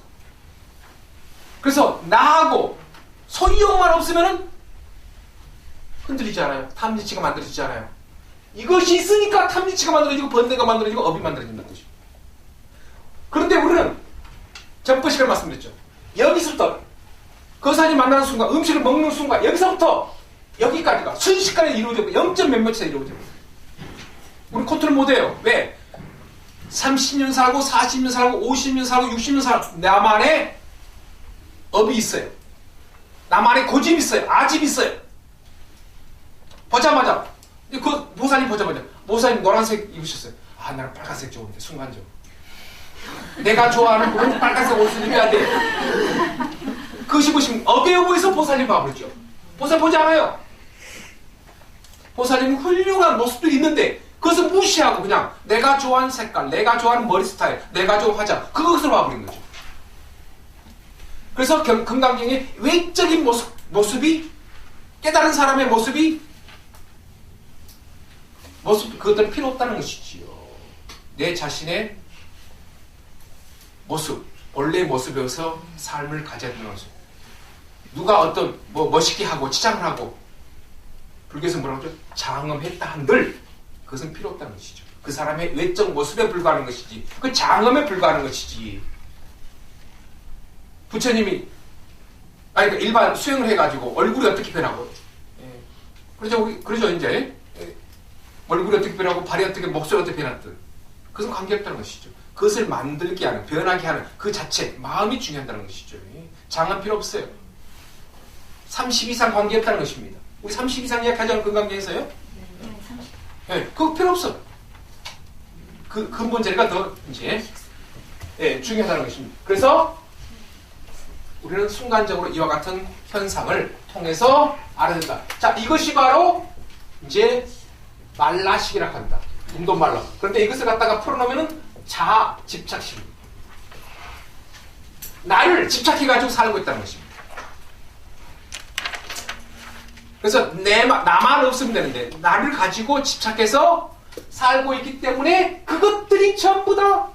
Speaker 1: 그래서 나하고 소유욕만 없으면은 흔들리지 않아요. 탐진치가 만들어지지 않아요. 이것이 있으니까 탐진치가 만들어지고 번뇌가 만들어지고 업이 만들어진다는 것이죠. 그런데 우리는 전번 시간에 말씀드렸죠. 여기서부터 거산이 만나는 순간, 음식을 먹는 순간 여기서부터 여기까지가 순식간에 이루어지고 0점 몇몇 차에 이루어져요. 우리 컨트롤 못해요. 왜? 30년 살고 40년 살고 50년 살고 60년 살고 나만의 업이 있어요. 나만의 고집이 있어요. 아집이 있어요. 보자마자 그 보살님 보자마자 보살님 노란색 입으셨어요. 나는 빨간색 좋은데 순간적으로 내가 좋아하는 그런 빨간색 옷을 입어야 돼. 그것이 보시면 업에 오고에서 보살님 봐버렸죠. 보살 보지 않아요. 보살님은 훌륭한 모습도 있는데 그것을 무시하고 그냥 내가 좋아하는 색깔, 내가 좋아하는 머리 스타일, 내가 좋아하는 화장 그것을 봐버린 거죠. 그래서 금강경의 외적인 모습이 깨달은 사람의 모습 그것들은 필요 없다는 것이지요. 내 자신의 모습, 본래의 모습에서 삶을 가져야 되는 것이죠. 누가 어떤 멋있게 하고 치장을 하고 불교에서 뭐라고 하죠? 장엄했다 한들 그것은 필요 없다는 것이죠. 그 사람의 외적 모습에 불과하는 것이지 그 장엄에 불과하는 것이지. 부처님이 그러니까 일반 수행을 해가지고 얼굴이 어떻게 변하고 그러죠 이제 얼굴이 어떻게 변하고 발이 어떻게 목소리 어떻게 변하든 그것은 관계없다는 것이죠. 그것을 만들게 하는 변하게 하는 그 자체 마음이 중요하다는 것이죠. 장은 필요 없어요. 30 이상 관계없다는 것입니다. 우리 30 이상 이야기하지 않은 건강경에서요? 네, 그거 필요 없어. 그 근본 재료가 더 이제 중요하다는 것입니다. 그래서 우리는 순간적으로 이와 같은 현상을 통해서 알아야 된다. 자, 이것이 바로 이제 말라식이라고 한다. 운동 말라. 그런데 이것을 갖다가 풀어놓으면은 자아 집착심입니다. 나를 집착해가지고 살고 있다는 것입니다. 그래서 나만 없으면 되는데 나를 가지고 집착해서 살고 있기 때문에 그것들이 전부 다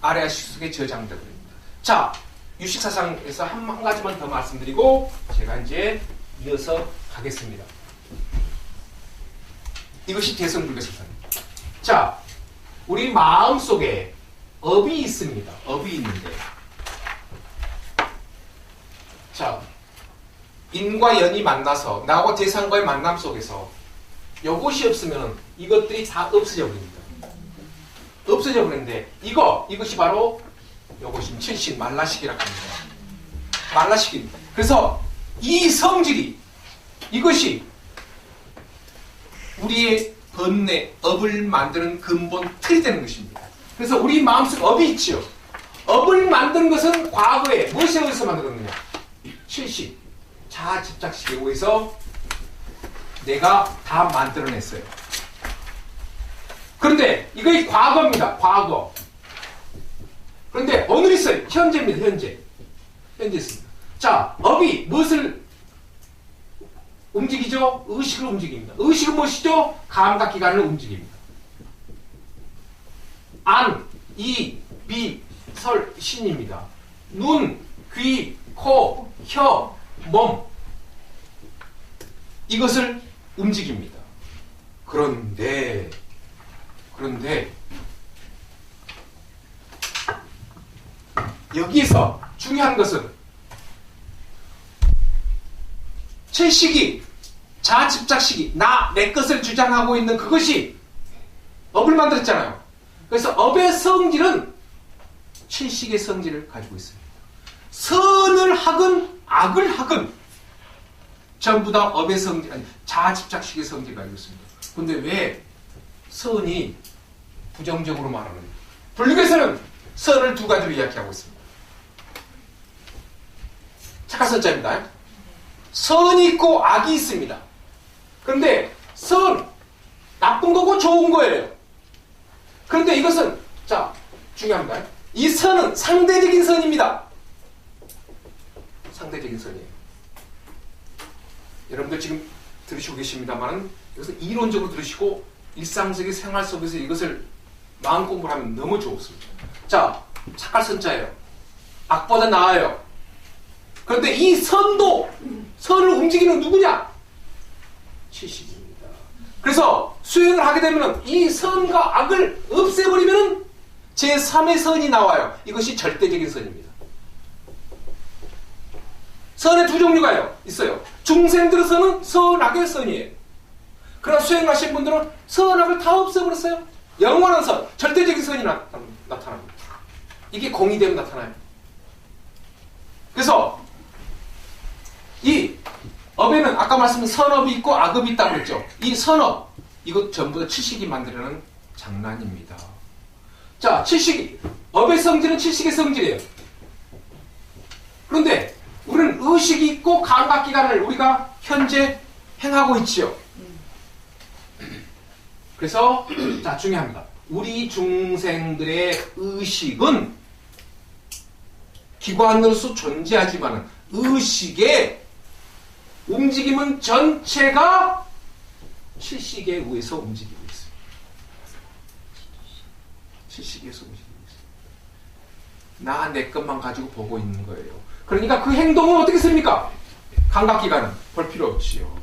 Speaker 1: 아래아식 속에 저장되고 있습니다. 자, 유식사상에서 한 가지만 더 말씀드리고 제가 이제 이어서 가겠습니다. 이것이 대성불교사상입니다. 자, 우리 마음속에 업이 있습니다. 업이 있는데 자, 인과 연이 만나서 나하고 대상과의 만남 속에서 이것이 없으면 이것들이 다 없어져 버립니다. 없어져 버리는데 이것이 바로 이것이 천신 말라식이라고 합니다. 말라식입니다. 그래서 이 성질이, 이것이 우리의 번뇌, 업을 만드는 근본 틀이 되는 것입니다. 그래서 우리 마음속 업이 있지요. 업을 만드는 것은 과거에 무엇에 의해서 만들었느냐? 칠식, 자아 집착식에 의해서 내가 다 만들어냈어요. 그런데 이거의 과거입니다. 과거. 그런데 오늘 있어요. 현재입니다. 현재. 현재 있습니다. 자, 업이 무엇을 움직이죠? 의식을 움직입니다. 의식은 무엇이죠? 감각기관을 움직입니다. 안, 이, 비, 설, 신입니다. 눈, 귀, 코, 혀, 몸. 이것을 움직입니다. 그런데 여기서 중요한 것은 칠식이, 자아집착식이, 내 것을 주장하고 있는 그것이 업을 만들었잖아요. 그래서 업의 성질은 칠식의 성질을 가지고 있습니다. 선을 하건 악을 하건 전부 다 업의 성질, 아니 자아집착식의 성질을 가지고 있습니다. 그런데 왜 선이 부정적으로 말하는, 불교에서는 선을 두 가지로 이야기하고 있습니다. 착한 선자입니다. 선이 있고 악이 있습니다. 그런데 선, 나쁜 거고 좋은 거예요. 그런데 이것은, 자, 중요합니다. 이 선은 상대적인 선입니다. 상대적인 선이에요. 여러분들 지금 들으시고 계십니다만 이것을 이론적으로 들으시고 일상적인 생활 속에서 이것을 마음 공부를 하면 너무 좋습니다. 자, 착할 선자예요. 악보다 나아요. 그런데 이 선도, 선을 움직이는 누구냐? 칠식입니다. 그래서 수행을 하게 되면 이 선과 악을 없애버리면 제3의 선이 나와요. 이것이 절대적인 선입니다. 선의 두 종류가 있어요. 중생들에서는 선악의 선이에요. 그러나 수행하신 분들은 선악을 다 없애버렸어요. 영원한 선, 절대적인 선이 나타납니다. 이게 공이 되면 나타나요. 그래서 이 업에는 아까 말씀드린 선업이 있고 악업이 있다고 그랬죠. 이 선업, 이것 전부 다 칠식이 만들어내는 장난입니다. 자, 칠식이, 업의 성질은 칠식의 성질이에요. 그런데 우리는 의식이 있고 감각기관을 우리가 현재 행하고 있지요. 그래서 자, 중요합니다. 우리 중생들의 의식은 기관으로서 존재하지만 의식의 움직임은 전체가 칠식에 의해서 움직이고 있습니다. 칠식에서 움직이고 있습니다. 내 것만 가지고 보고 있는 거예요. 그러니까 그 행동은 어떻게 씁니까? 감각기관은 볼 필요 없지요.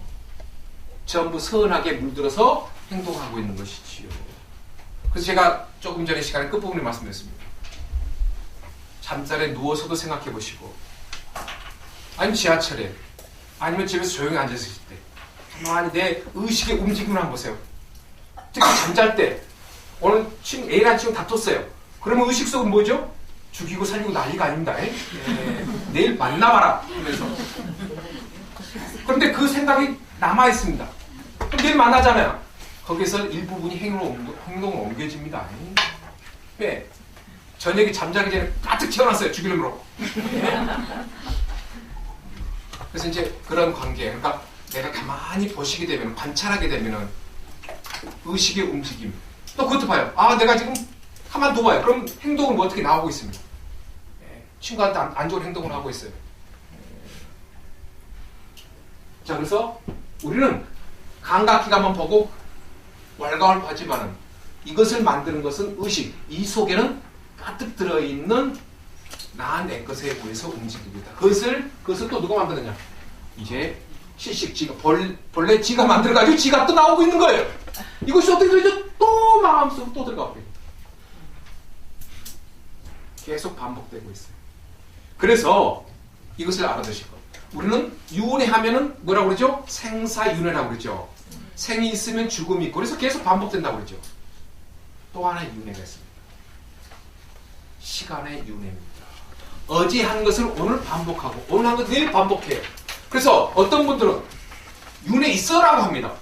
Speaker 1: 전부 선하게 물들어서 행동하고 있는 것이지요. 그래서 제가 조금 전에 시간에 끝부분에 말씀드렸습니다. 잠자리에 누워서도 생각해 보시고, 아니면 지하철에, 아니면 집에서 조용히 앉아있을 때 가만히 내 의식의 움직임을 한번 보세요. 특히 잠잘 때, 오늘 A랑 친구 다퉜어요. 그러면 의식 속은 뭐죠? 죽이고 살리고 난리가 아닙니다. 내일 만나봐라 하면서. 그런데 그 생각이 남아있습니다. 그럼 내일 만나잖아요. 거기서 일부분이 행동으로 옮겨집니다. 왜? 저녁에 잠자기 전에 가득 채워놨어요. 죽이려고. 그래서 이제 그런 관계, 그러니까 내가 가만히 보시게 되면, 관찰하게 되면은 의식의 움직임. 또 그것도 봐요. 내가 지금 가만 둬봐요. 그럼 행동은 뭐 어떻게 나오고 있습니다. 친구한테 안 좋은 행동을 하고 있어요. 자, 그래서 우리는 감각기관만 보고 왈가왈부하지만은 이것을 만드는 것은 의식. 이 속에는 가득 들어있는 내 것에 의해서 움직입니다. 그것을 또 누가 만드느냐? 이제 칠식지가 본래 지가 만들어가지고 지가 또 나오고 있는 거예요. 이것이 어떻게 들어있죠? 또 마음속으로 또 들어가고 있어요. 계속 반복되고 있어요. 그래서 이것을 알아두실 겁니다. 우리는 윤회하면은 뭐라고 그러죠? 생사윤회라고 그러죠. 생이 있으면 죽음이 있고, 그래서 계속 반복된다고 그러죠. 또 하나의 윤회가 있습니다. 시간의 윤회입니다. 어제 한 것을 오늘 반복하고, 오늘 한 것을 내일 반복해요. 그래서 어떤 분들은 윤회 있어라고 합니다.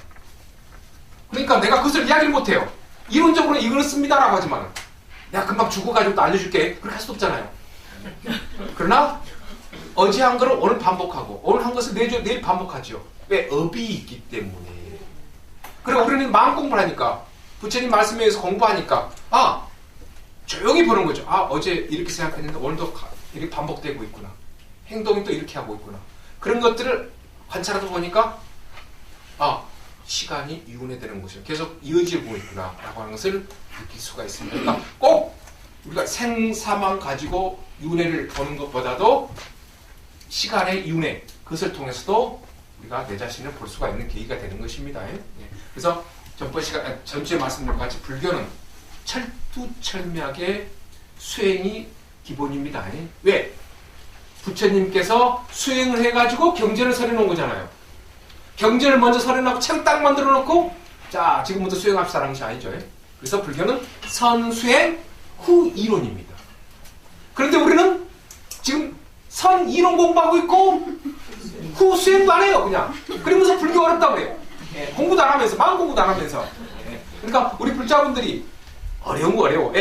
Speaker 1: 그러니까 내가 그것을 이야기를 못해요. 이론적으로 이거는 씁니다라고 하지만 내가 금방 죽어가지고 또 알려줄게. 그렇게 할 수도 없잖아요. 그러나 어제 한 거를 오늘 반복하고 오늘 한 것을 내일 반복하죠. 왜? 업이 있기 때문에. 그리고 우리는 마음 공부를 하니까 부처님 말씀에 의해서 공부하니까 조용히 보는 거죠. 어제 이렇게 생각했는데 오늘도 이렇게 반복되고 있구나. 행동이 또 이렇게 하고 있구나. 그런 것들을 관찰하다 보니까 시간이 유은해되는 것이요. 계속 이어지고 있구나 라고 하는 것을 느낄 수가 있습니다. 그러니까 꼭 우리가 생사만 가지고 윤회를 보는 것보다도 시간의 윤회, 그것을 통해서도 우리가 내 자신을 볼 수가 있는 계기가 되는 것입니다. 그래서 전주에 말씀드린 것 같이 불교는 철두철미하게 수행이 기본입니다. 왜? 부처님께서 수행을 해가지고 경전을 설해놓은 거잖아요. 경전을 먼저 설해놓고 책 딱 만들어 놓고 자 지금부터 수행합시다라는 것이 아니죠. 그래서 불교는 선수행 후 이론입니다. 그런데 우리는 지금 선 이론 공부하고 있고 후 수행도 안 해요. 그냥 그러면서 불교 어렵다고 해요. 공부도 안 하면서 마음 공부도 안 하면서. 그러니까 우리 불자분들이 어려운 거 어려워.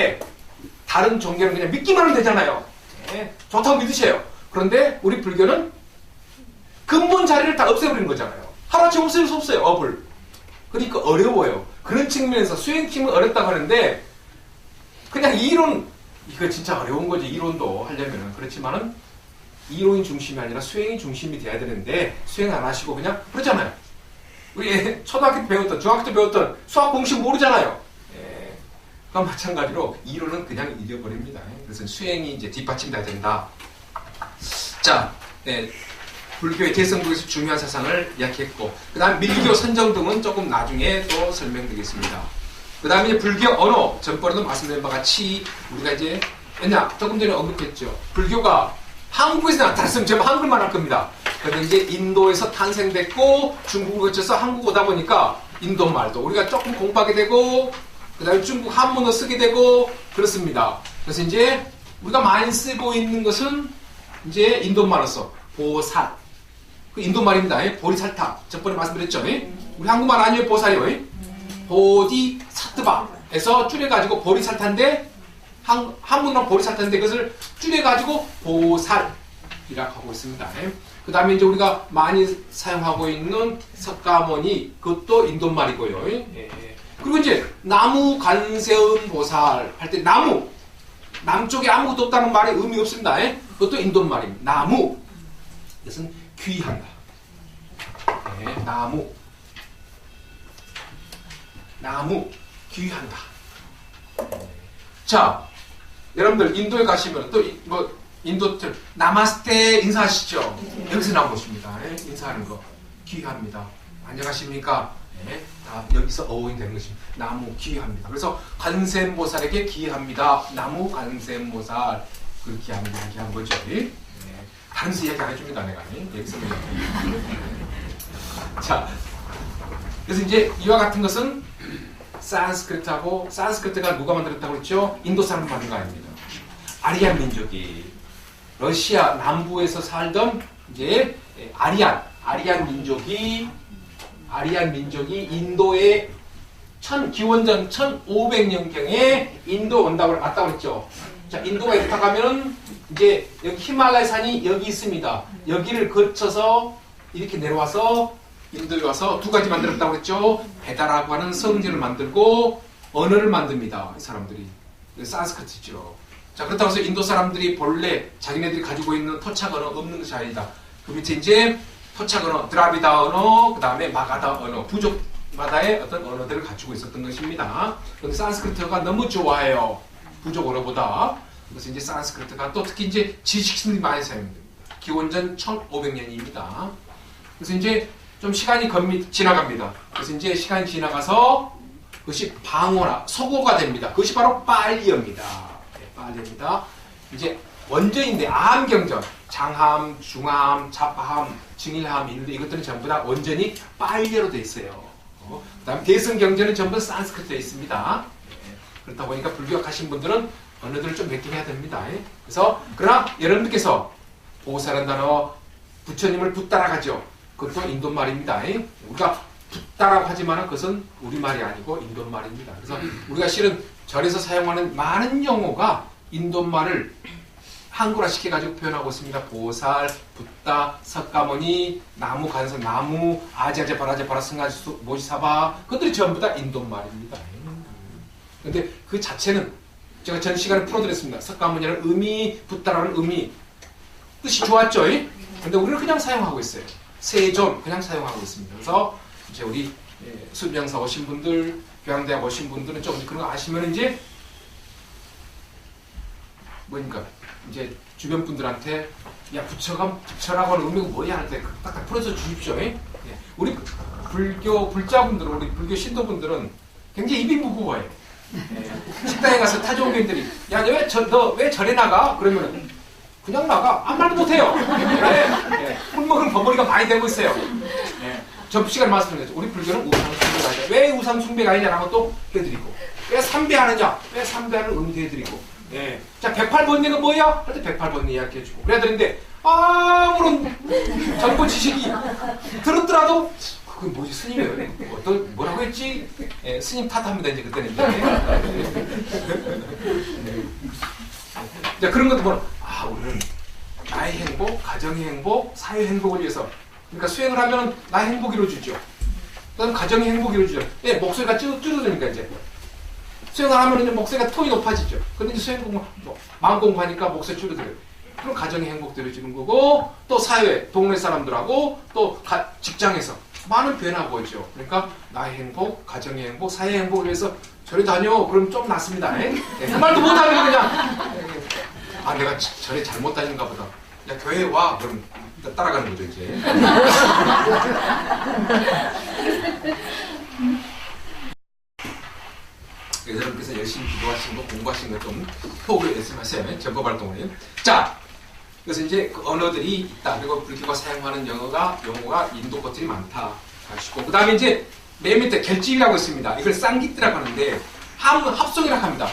Speaker 1: 다른 종교는 그냥 믿기만 하면 되잖아요. 좋다고 믿으셔요. 그런데 우리 불교는 근본 자리를 다 없애버리는 거잖아요. 하루아침에 없앨 수 없어요. 업을. 그러니까 어려워요. 그런 측면에서 수행 측면 어렵다고 하는데 그냥 이론 이거 진짜 어려운 거지. 이론도 하려면은. 그렇지만은 이론이 중심이 아니라 수행이 중심이 돼야 되는데 수행 안 하시고 그냥 그러잖아요. 우리 초등학교 때 배웠던 중학교 때 배웠던 수학 공식 모르잖아요. 그건 마찬가지로 이론은 그냥 잊어버립니다. 그래서 수행이 이제 뒷받침돼야 된다. 자, 불교의 대성부에서 중요한 사상을 이야기했고, 그 다음 밀교 선정 등은 조금 나중에 또 설명드리겠습니다. 그 다음에 이제 불교 언어, 전번에도 말씀드린 바와 같이 우리가 이제 조금 전에 언급했죠. 불교가 한국에서 나타났으면 제가 한글만 할 겁니다. 그런데 이제 인도에서 탄생됐고 중국을 거쳐서 한국 오다 보니까 인도 말도 우리가 조금 공부하게 되고 그 다음에 중국 한문어 쓰게 되고 그렇습니다. 그래서 이제 우리가 많이 쓰고 있는 것은 이제 인도말로서 보살, 그 인도말입니다. 보리살타. 저번에 말씀드렸죠. 우리 한국말 아니에요. 보살이요. 보디사트바에서 줄여가지고 보리살타인데 한문으로 보리살타인데 그것을 줄여가지고 보살이라고 하고 있습니다. 그 다음에 이제 우리가 많이 사용하고 있는 석가모니, 그것도 인도말이고요. 그리고 이제 나무 관세음 보살 할 때 나무, 남쪽에 아무것도 없다는 말에 의미 없습니다. 그것도 인도말입니다. 나무, 이것은 귀한다. 나무 귀한다. 자, 여러분들 인도에 가시면 또 인도들 나마스테 인사하시죠. 여기서 나온 것입니다. 인사하는 거 귀합니다. 안녕하십니까? 다 여기서 어원이 되는 것입니다. 나무 귀합니다. 그래서 관세음보살에게 귀합니다. 나무 관세음보살 그 귀합니다. 귀한 거죠. 다른 데서 이야기 안 해줍니다. 내가 여기서 자, 그래서 이제 이와 같은 것은 산스크리트하고, 산스크리트가 누가 만들었다고 그랬죠? 인도 사람 만든 거 아닙니다. 아리안 민족이 러시아 남부에서 살던 이제 아리안 민족이 인도에 기원전 1500년경에 인도 온다고 왔다고 그랬죠. 자, 인도가 이렇게 가면 이제 여기 히말라야 산이 여기 있습니다. 여기를 거쳐서 이렇게 내려와서 인도에 와서 두 가지 만들었다고 그랬죠. 베다라고 하는 성전을 만들고 언어를 만듭니다. 이 사람들이. 산스크리트죠. 자, 그렇다고 해서 인도 사람들이 본래 자기네들이 가지고 있는 토착 언어 없는 것이 아니다. 그 밑에 이제 토착 언어, 드라비다 언어, 그 다음에 마가다 언어, 부족마다의 어떤 언어들을 가지고 있었던 것입니다. 그런데 산스크리트가 너무 좋아해요. 부족 언어보다. 그래서 이제 산스크리트가 또 특히 이제 지식인들이 많이 사용됩니다. 기원전 1500년입니다. 그래서 이제 좀 시간이 지나갑니다. 그래서 이제 시간이 지나가서 그것이 방어나 서고가 됩니다. 그것이 바로 빨리어입니다. 빨리입니다. 이제 원전인데 암경전, 장함, 중함, 잡함, 증일함 있는데 이것들은 전부 다 원전이 빨리어로 되어 있어요. 그 다음에 대승경전은 전부 산스크리트에 있습니다. 그렇다 보니까 불교 가신 분들은 언어들을 좀 몇 개 해야 됩니다. 그래서 그러나 여러분들께서 보살한 단어, 부처님을 붙따라가죠. 그것도 인도말입니다. 우리가 붙다라고 하지만 그것은 우리말이 아니고 인도말입니다. 그래서 우리가 실은 절에서 사용하는 많은 용어가 인도말을 한글화 시켜가지고 표현하고 있습니다. 보살, 붓다, 석가모니, 나무, 간선, 나무, 아제아제, 바라제, 바라승가지, 모시사바 그것들이 전부 다 인도말입니다. 근데 그 자체는 제가 전 시간에 풀어드렸습니다. 석가모니라는 의미, 붓다라는 의미 뜻이 좋았죠? 근데 우리는 그냥 사용하고 있어요. 세존 그냥 사용하고 있습니다. 그래서 이제 우리 수명사 오신 분들, 교양대학 오신 분들은 좀 그런 거 아시면 이제 뭐니까 이제 주변 분들한테 야 부처라고 하는 의미가 뭐야 할 때 딱딱 풀어서 주십시오. 우리 불자분들은 우리 불교 신도분들은 굉장히 입이 무거워요. 식당에 가서 타종교인들이 야 너 왜 절에 나가? 그러면은 그냥 나가 아무 말도 못해요. 술 먹은 버무리가 많이 되고 있어요. 전 시간에 말씀드렸죠. 우리 불교는 우상숭배가 아니냐. 왜 우상숭배가 아니냐라고 또 해드리고 왜 삼배하느냐. 왜 삼배하는 의미도 해드리고 자 108번뇌가 뭐야? 할 때 108번뇌 이야기해주고 그래야 되는데 아무런 정보 지식이 들었더라도 그건 뭐지 스님이 어떤 뭐라고 했지? 스님 탓합니다 이제 그때는 이제. 자 그런 것도 뭐 우리는 나의 행복, 가정의 행복, 사회 행복을 위해서 그러니까 수행을 하면 나의 행복이 이루어지죠. 그다음 가정의 행복이 이루어지죠. 목소리가 줄어드니까 이제 수행을 하면 이제 목소리가 톤이 높아지죠. 근데 이제 수행 공부, 마음 공부하니까 목소리 줄어들어요. 그럼 가정의 행복도 이루어지는 거고 또 사회, 동네 사람들하고 또 직장에서 많은 변화가 오죠. 그러니까 나의 행복, 가정의 행복, 사회 행복을 위해서 절에 다녀. 그럼 좀 낫습니다. 그 말도 못하면 그냥 내가 절에 잘못 다니는가 보다. 야 교회에 와. 그럼 따라가는 거죠 이제. 여러분께서 열심히 기도하신 거, 공부하신 거 좀 토목을 말씀하세요. 점검 활동을. 자, 그래서 이제 그 언어들이 있다. 그리고 불교가 사용하는 용어가 인도 것들이 많다. 하시고 그 다음에 이제 맨 밑에 결집이라고 있습니다. 이걸 쌍기띠라고 하는데 합성이라고 합니다.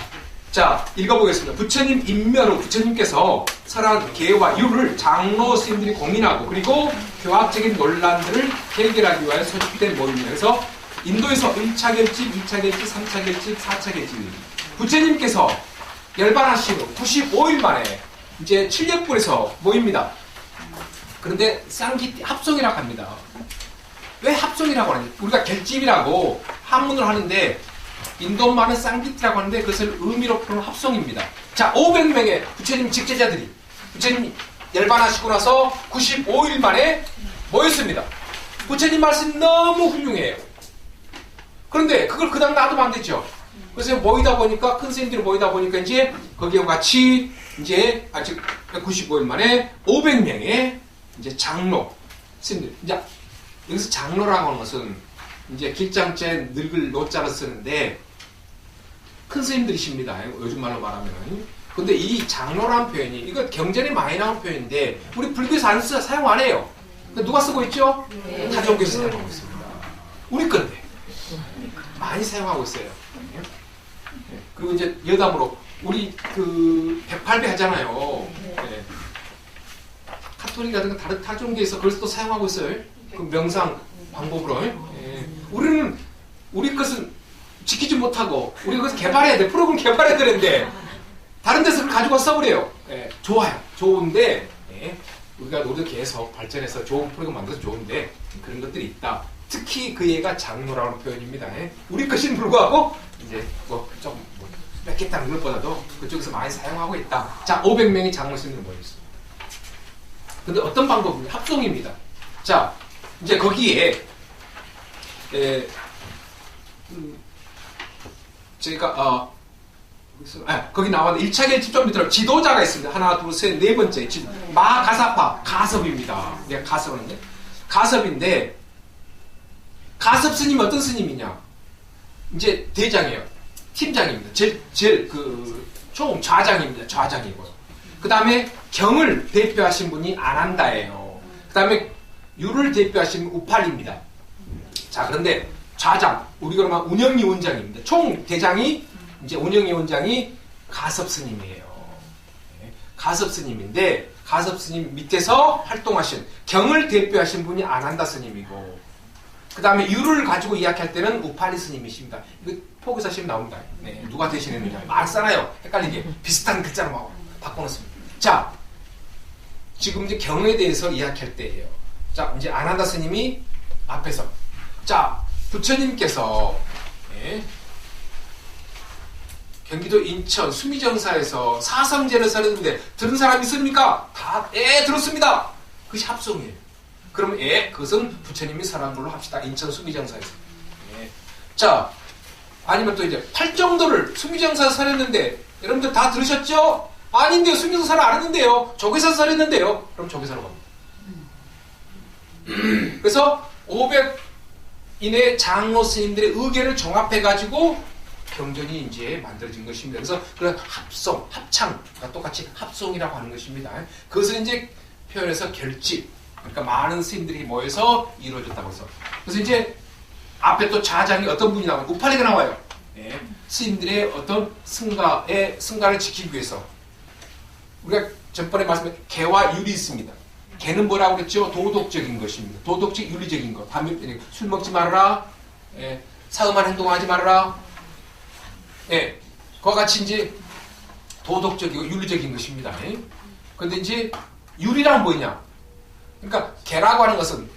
Speaker 1: 자, 읽어보겠습니다. 부처님 인멸 후 부처님께서 설한 계와 유를 장로 스님들이 공인하고 그리고 교학적인 논란들을 해결하기 위하여 소집된 모임이에요. 그래서 인도에서 1차 결집, 2차 결집, 3차 결집, 4차 결집이 부처님께서 열반하신 후 95일 만에 이제 7력불에서 모입니다. 그런데 쌍기띠 합성이라고 합니다. 왜 합성이라고 하는지 우리가 결집이라고 한문을 하는데 인도말은 쌍기띠라고 하는데 그것을 의미로 푸는 합성입니다. 자, 500명의 부처님 직제자들이 부처님 열반하시고 나서 95일 만에 모였습니다. 부처님 말씀 너무 훌륭해요. 그런데 그걸 그냥 놔두면 안 되죠. 그래서 모이다 보니까 큰 스님들이 모이다 보니까 이제 거기와 같이 이제 아직 95일 만에 500명의 이제 장로 스님들. 이제 여기서 장로라고 하는 것은 이제 길장째 늙을 노자를 쓰는데 큰 스님들이십니다. 요즘 말로 말하면. 근데 이 장로라는 표현이 이거 경전에 많이 나온 표현인데 우리 불교에서 사용 안 해요. 누가 쓰고 있죠? 타종교에서 사용하고 있습니다. 우리 건데 많이 사용하고 있어요. 그리고 이제 여담으로 우리 그 108배 하잖아요. 카톨릭이라든가 다른 타종교에서 그걸 또 사용하고 있어요. 그 명상 방법으로. 우리는 우리 것은 지키지 못하고 우리 그것을 개발해야 돼. 프로그램 개발해야 되는데 다른 데서 가지고 써버려요. 좋아요. 좋은데 우리도 계속 발전해서 좋은 프로그램 만들어서 좋은데 그런 것들이 있다. 특히 그 얘가 장로라는 표현입니다. 우리 것인 불구하고 이제 좀 뺏겠다는 것보다도 그쪽에서 많이 사용하고 있다. 자, 500명이 장로 스님들 모였습니다. 근데 어떤 방법입니까? 합성입니다. 자, 이제 거기에 제가 거기 나왔는데 1차 결집 좀 밑으로 지도자가 있습니다. 하나, 둘, 셋, 네 번째 마가사파 가섭입니다. 내가 가섭인데 가섭인데 가섭 스님 어떤 스님이냐? 이제 대장이에요. 팀장입니다. 제일 총 좌장입니다. 좌장이고. 그 다음에 경을 대표하신 분이 아난다예요. 그 다음에 유를 대표하신 분 우팔입니다. 자, 그런데 좌장, 우리가 그러면 운영위원장입니다. 총 대장이 이제 운영위원장이 가섭 스님이에요. 가섭 스님인데 가섭 스님 밑에서 활동하신 경을 대표하신 분이 아난다 스님이고, 그 다음에 유를 가지고 이야기할 때는 우팔리 스님이십니다. 이거 포교사 시험 나옵니다. 네, 누가 대신했느냐 많잖아요. 헷갈리게 비슷한 글자로 막 바꿔놓습니다. 자, 지금 이제 경에 대해서 이야기할 때예요. 자, 이제 아난다 스님이 앞에서, 자, 부처님께서 경기도 인천 수미정사에서 사성제를 설했는데 들은 사람 있습니까? 다 들었습니다. 그것이 합성이에요. 그럼 그것은 부처님이 설한 걸로 합시다. 인천 수미정사에서. 자, 아니면 또 이제 팔정도를 수미정사에서 설했는데 여러분들 다 들으셨죠? 아닌데요. 수미정사 설 안 했는데요. 조계사에서 설했는데요. 그럼 조계사로 갑니다. 그래서 500인의 장로 스님들의 의견을 종합해가지고 경전이 이제 만들어진 것입니다. 그래서 그런 합성, 합창과 똑같이 합성이라고 하는 것입니다. 그것을 이제 표현해서 결집, 그러니까 많은 스님들이 모여서 이루어졌다고 해서. 그래서 이제 앞에 또 좌장이 어떤 분이 나와요? 우팔리가 나와요. 스님들의 어떤 승가를 지키기 위해서. 우리가 전번에 말씀드린 개와 율이 있습니다. 개는 뭐라고 그랬죠? 도덕적인 것입니다. 도덕적 윤리적인 것. 술 먹지 말아라. 사음한 행동하지 말아라. 그와 같이 이제 도덕적이고 윤리적인 것입니다. 그런데 이제 율이란 뭐냐? 그러니까 개라고 하는 것은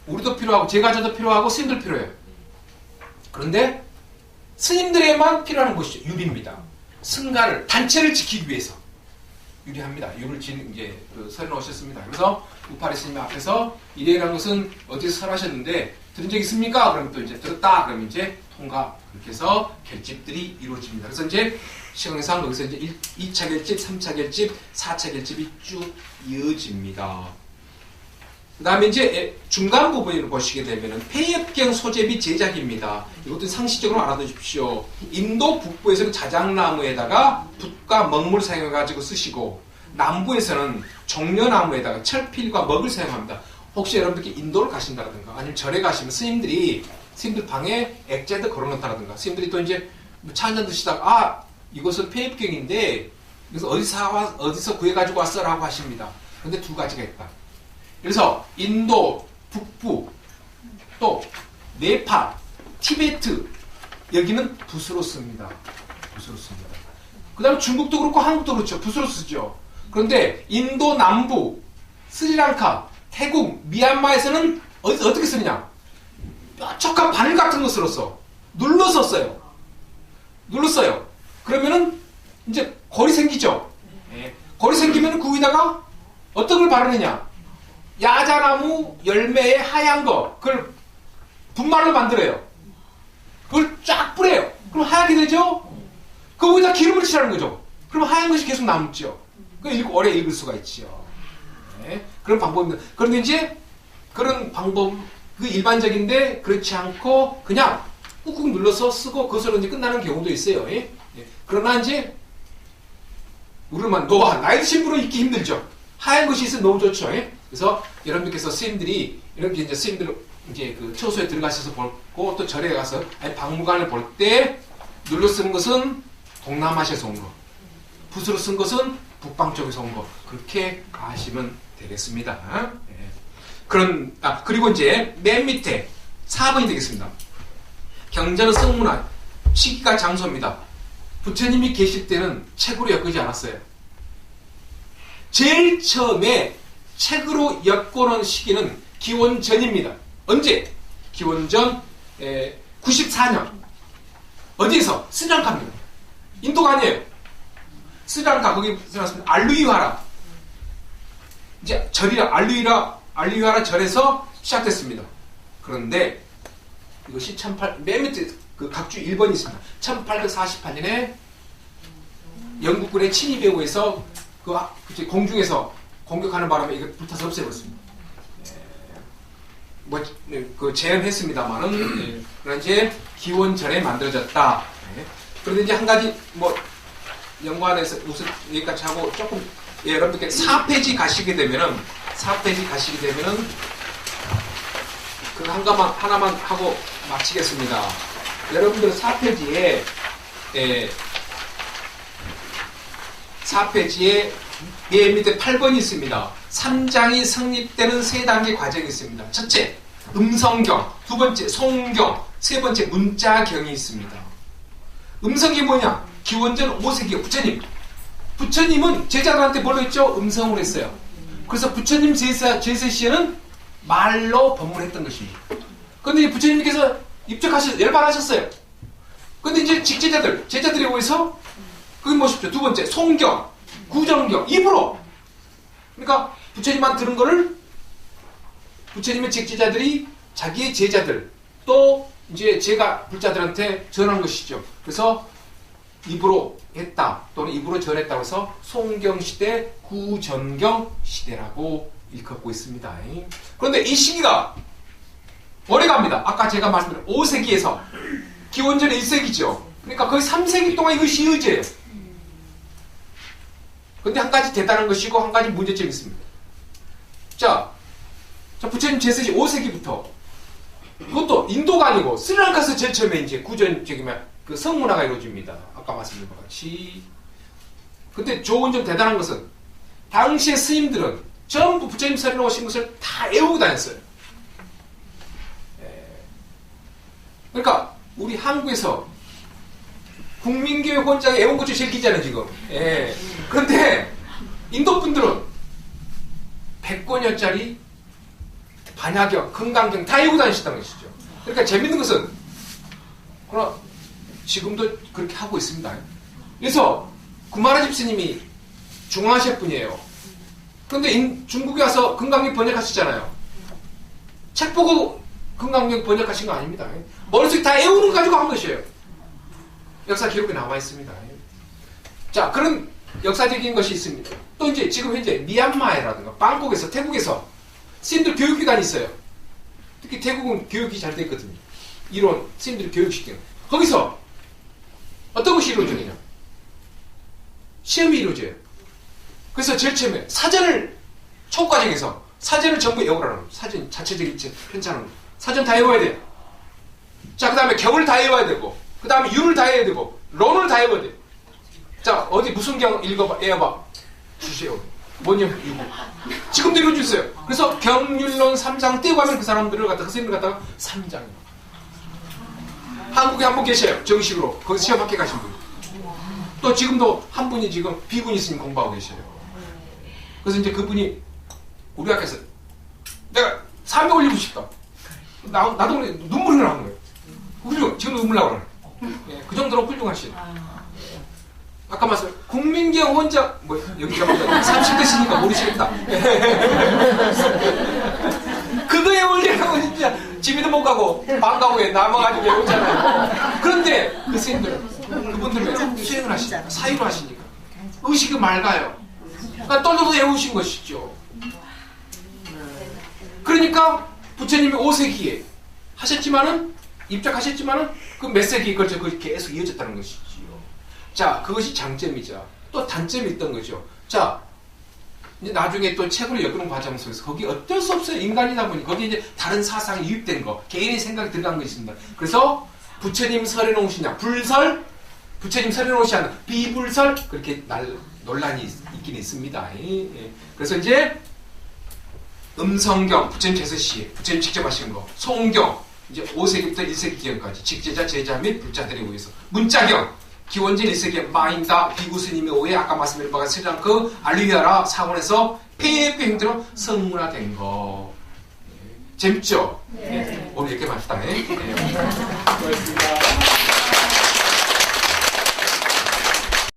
Speaker 1: 우리도 필요하고 제가저도 필요하고 스님들 필요해요. 그런데 스님들에만 필요한 것이죠. 율입니다. 승가를 단체를 지키기 위해서 유리합니다. 율을 이제 설해놓으셨습니다. 그래서 우팔리 스님 앞에서 이래라는 것은 어디서 설하셨는데 들은 적 있습니까? 그러면 또 이제 들었다. 그러면 이제 통과. 그렇게 해서 결집들이 이루어집니다. 그래서 이제 시간상 여기서 이제 2차 결집, 3차 결집, 4차 결집이 쭉 이어집니다. 그 다음에 이제 중간 부분을 보시게 되면은 폐엽경 소재비 제작입니다. 이것도 상식적으로 알아두십시오. 인도 북부에서는 자작나무에다가 붓과 먹물 사용해가지고 쓰시고, 남부에서는 종려나무에다가 철필과 먹을 사용합니다. 혹시 여러분들께 인도를 가신다라든가 아니면 절에 가시면 스님들 방에 액자에다 걸어놓다라든가, 스님들이 또 이제 차 한잔 드시다가 이것은 폐엽경인데 그래서 어디서 구해가지고 왔어라고 하십니다. 근데 두 가지가 있다. 그래서 인도, 북부, 또 네팔, 티베트 여기는 붓으로 씁니다. 붓으로 씁니다. 그 다음에 중국도 그렇고 한국도 그렇죠. 붓으로 쓰죠. 그런데 인도 남부, 스리랑카, 태국, 미얀마에서는 어떻게 쓰느냐? 뾰족한 바늘 같은 것으로 써. 눌러서 써요. 눌렀어요. 그러면은 이제 골이 생기죠. 골이 생기면 그 위에다가 어떤 걸 바르느냐? 야자나무 열매의 하얀 거, 그걸 분말로 만들어요. 그걸 쫙 뿌려요. 그럼 하얗게 되죠? 그 위에다 기름을 칠하는 거죠. 그럼 하얀 것이 계속 남죠. 오래 읽을 수가 있죠. 그런 방법입니다. 그런데 이제 그런 방법, 그 일반적인데 그렇지 않고 그냥 꾹꾹 눌러서 쓰고 그것으로 이제 끝나는 경우도 있어요. 그러나 이제 우리만 나이 드신 분은 읽기 힘들죠. 하얀 것이 있으면 너무 좋죠. 그래서 여러분들께서 스님들이 이렇게 이제 스님들 이제 그 처소에 들어가셔서 보고 또 절에 가서 박물관을 볼 때 눌러 쓰는 것은 동남아시아에서 온 거, 붓으로 쓴 것은 북방 쪽에서 온 거, 그렇게 아시면 되겠습니다. 그리고 이제 맨 밑에 4번이 되겠습니다. 경전은 성문화, 시기가 장소입니다. 부처님이 계실 때는 책으로 엮이지 않았어요. 제일 처음에 책으로 엮어놓은 시기는 기원전입니다. 언제? 기원전 94년. 어디에서? 스리랑카입니다. 인도가 아니에요. 스리랑카, 거기 생각했습니다. 알루이와라. 이제 절이라, 알루이와라 절에서 시작됐습니다. 그런데 이것이 맨 밑에 그 각주 1번이 있습니다. 1848년에 영국군의 침입에 의해서 공중에서 공격하는 바람에 이거 불타서 없애버렸습니다. 그 재현했습니다만은 그런 이제 기원전에 만들어졌다. 그런데 이제 한 가지 연관해서 무슨 여기까지 하고 조금 여러분들께 4페이지 가시게 되면은 그 하나만 하고 마치겠습니다. 여러분들 4페이지에 얘 밑에 8번이 있습니다. 3장이 성립되는 3단계 과정이 있습니다. 첫째, 음성경. 두 번째, 송경. 세 번째, 문자경이 있습니다. 음성경이 뭐냐? 기원전 5세기 부처님. 부처님은 제자들한테 뭘로 했죠? 음성으로 했어요. 그래서 부처님 제세 시에는 말로 법문했던 것입니다. 그런데 부처님께서 열반하셨어요. 그런데 이제 직제자들, 제자들에 의해서 그게 뭐십시오? 두 번째, 송경, 구정경, 입으로. 그러니까 부처님만 들은 거를 부처님의 직제자들이 자기의 제자들, 또 이제 제가 불자들한테 전한 것이죠. 그래서 입으로 했다, 또는 입으로 전했다고 해서 송경시대, 구전경 시대라고 일컫고 있습니다. 그런데 이 시기가 오래 갑니다. 아까 제가 말씀드린 5세기에서 기원전 1세기죠. 그러니까 거의 3세기 동안 이것이 이어져요. 근데 한 가지 대단한 것이고 한 가지 문제점이 있습니다. 자, 부처님 제세시 5세기부터 그것도 인도가 아니고 스리랑카에서 제일 처음에 이제 그 성문화가 이루어집니다. 아까 말씀드린 것 같이. 근데 좋은 점 대단한 것은 당시의 스님들은 전부 부처님 설에 오신 것을 다 외우고 다녔어요. 그러니까 우리 한국에서 국민교육 원장에 외운 것이 제일 기잖아요 지금. 그런데 인도 분들은 100권여짜리 반야경, 금강경 다 외우고 다니셨다는 것이죠. 그러니까 재밌는 것은 그러나 지금도 그렇게 하고 있습니다. 그래서 구마라집 스님이 중앙아시아 분이에요. 그런데 중국에 와서 금강경 번역하시잖아요. 책 보고 금강경 번역하신 거 아닙니다. 머릿속에 다 외우는 거 가지고 한 것이에요. 역사 기록에 나와 있습니다. 자, 그런 역사적인 것이 있습니다. 또 이제 지금 현재 미얀마에라든가 방콕에서, 태국에서 스님들 교육기관이 있어요. 특히 태국은 교육이 잘 되어 있거든요. 이론, 스님들 교육시키는. 거기서 어떤 것이 이루어지느냐? 시험이 이루어져요. 그래서 제일 처음에 사전을, 초과정에서 사전을 전부 외우라는 거예요. 사전 자체적인 편찬하는 거예요. 사전 다 외워야 돼요. 자, 그 다음에 경을 다 외워야 되고, 그 다음에 윤을 다 해야 되고, 론을 다 해야 돼. 자, 어디 무슨 경 읽어봐, 외워봐. 주세요. 뭐냐, 이거. 지금도 이루어주세요. 그래서 경률론 3장 떼고 하면 그 사람들을 갖다가, 그 선생님을 갖다가 3장. 한국에 한 분 계셔요. 정식으로. 거기서 시험 학교 가신 분. 또 지금도 한 분이 지금 비구니 스님 공부하고 계셔요. 그래서 이제 그분이 우리 학교에서 내가 300 올리고 싶다. 나도 눈물이 나는 거예요. 훌륭, 지금도 눈물 나오는 거예요. 그 정도로 훌륭하시죠. 아까 말씀, 국민경 원장, 여기 잡았다. 30대시니까 모르시겠다. 그거에 올리라고 진짜 집에도 못 가고, 방 가고 남아가지고 외우잖아요. 그런데 그 스님들은, 그분들은 수행을 하시니까, 사유를 하시니까, 의식이 맑아요. 그러니까 떨려도 외우신 것이죠. 그러니까 부처님이 5세기에 하셨지만은, 입적하셨지만은, 그 몇 세기에 걸쳐 계속 이어졌다는 것이지요. 자, 그것이 장점이죠. 또 단점이 있던 거죠. 자, 이제 나중에 또 책으로 엮는 과정 속에서 거기 어쩔 수 없어요. 인간이다 보니 거기 이제 다른 사상이 유입된 거, 개인의 생각이 들어간 거 있습니다. 그래서 부처님 설에 놓으시냐, 불설, 부처님 설에 놓으시냐, 비불설, 그렇게 논란이 있긴 있습니다. 그래서 이제 음성경, 부처님 제세시, 부처님 직접 하신 거, 송경, 이제 5세기부터 1세기 기원까지 직제자, 제자 및 불자들에 의해서, 문자경, 기원전 1세기 마인다 비구스님의 오해, 아까 말씀드린 바가 스리랑카 알리비아라 사원에서 폐해표 형태로 성문화된 거. 재밌죠? 네. 오늘 이렇게 말했다. 네. 고맙습니다.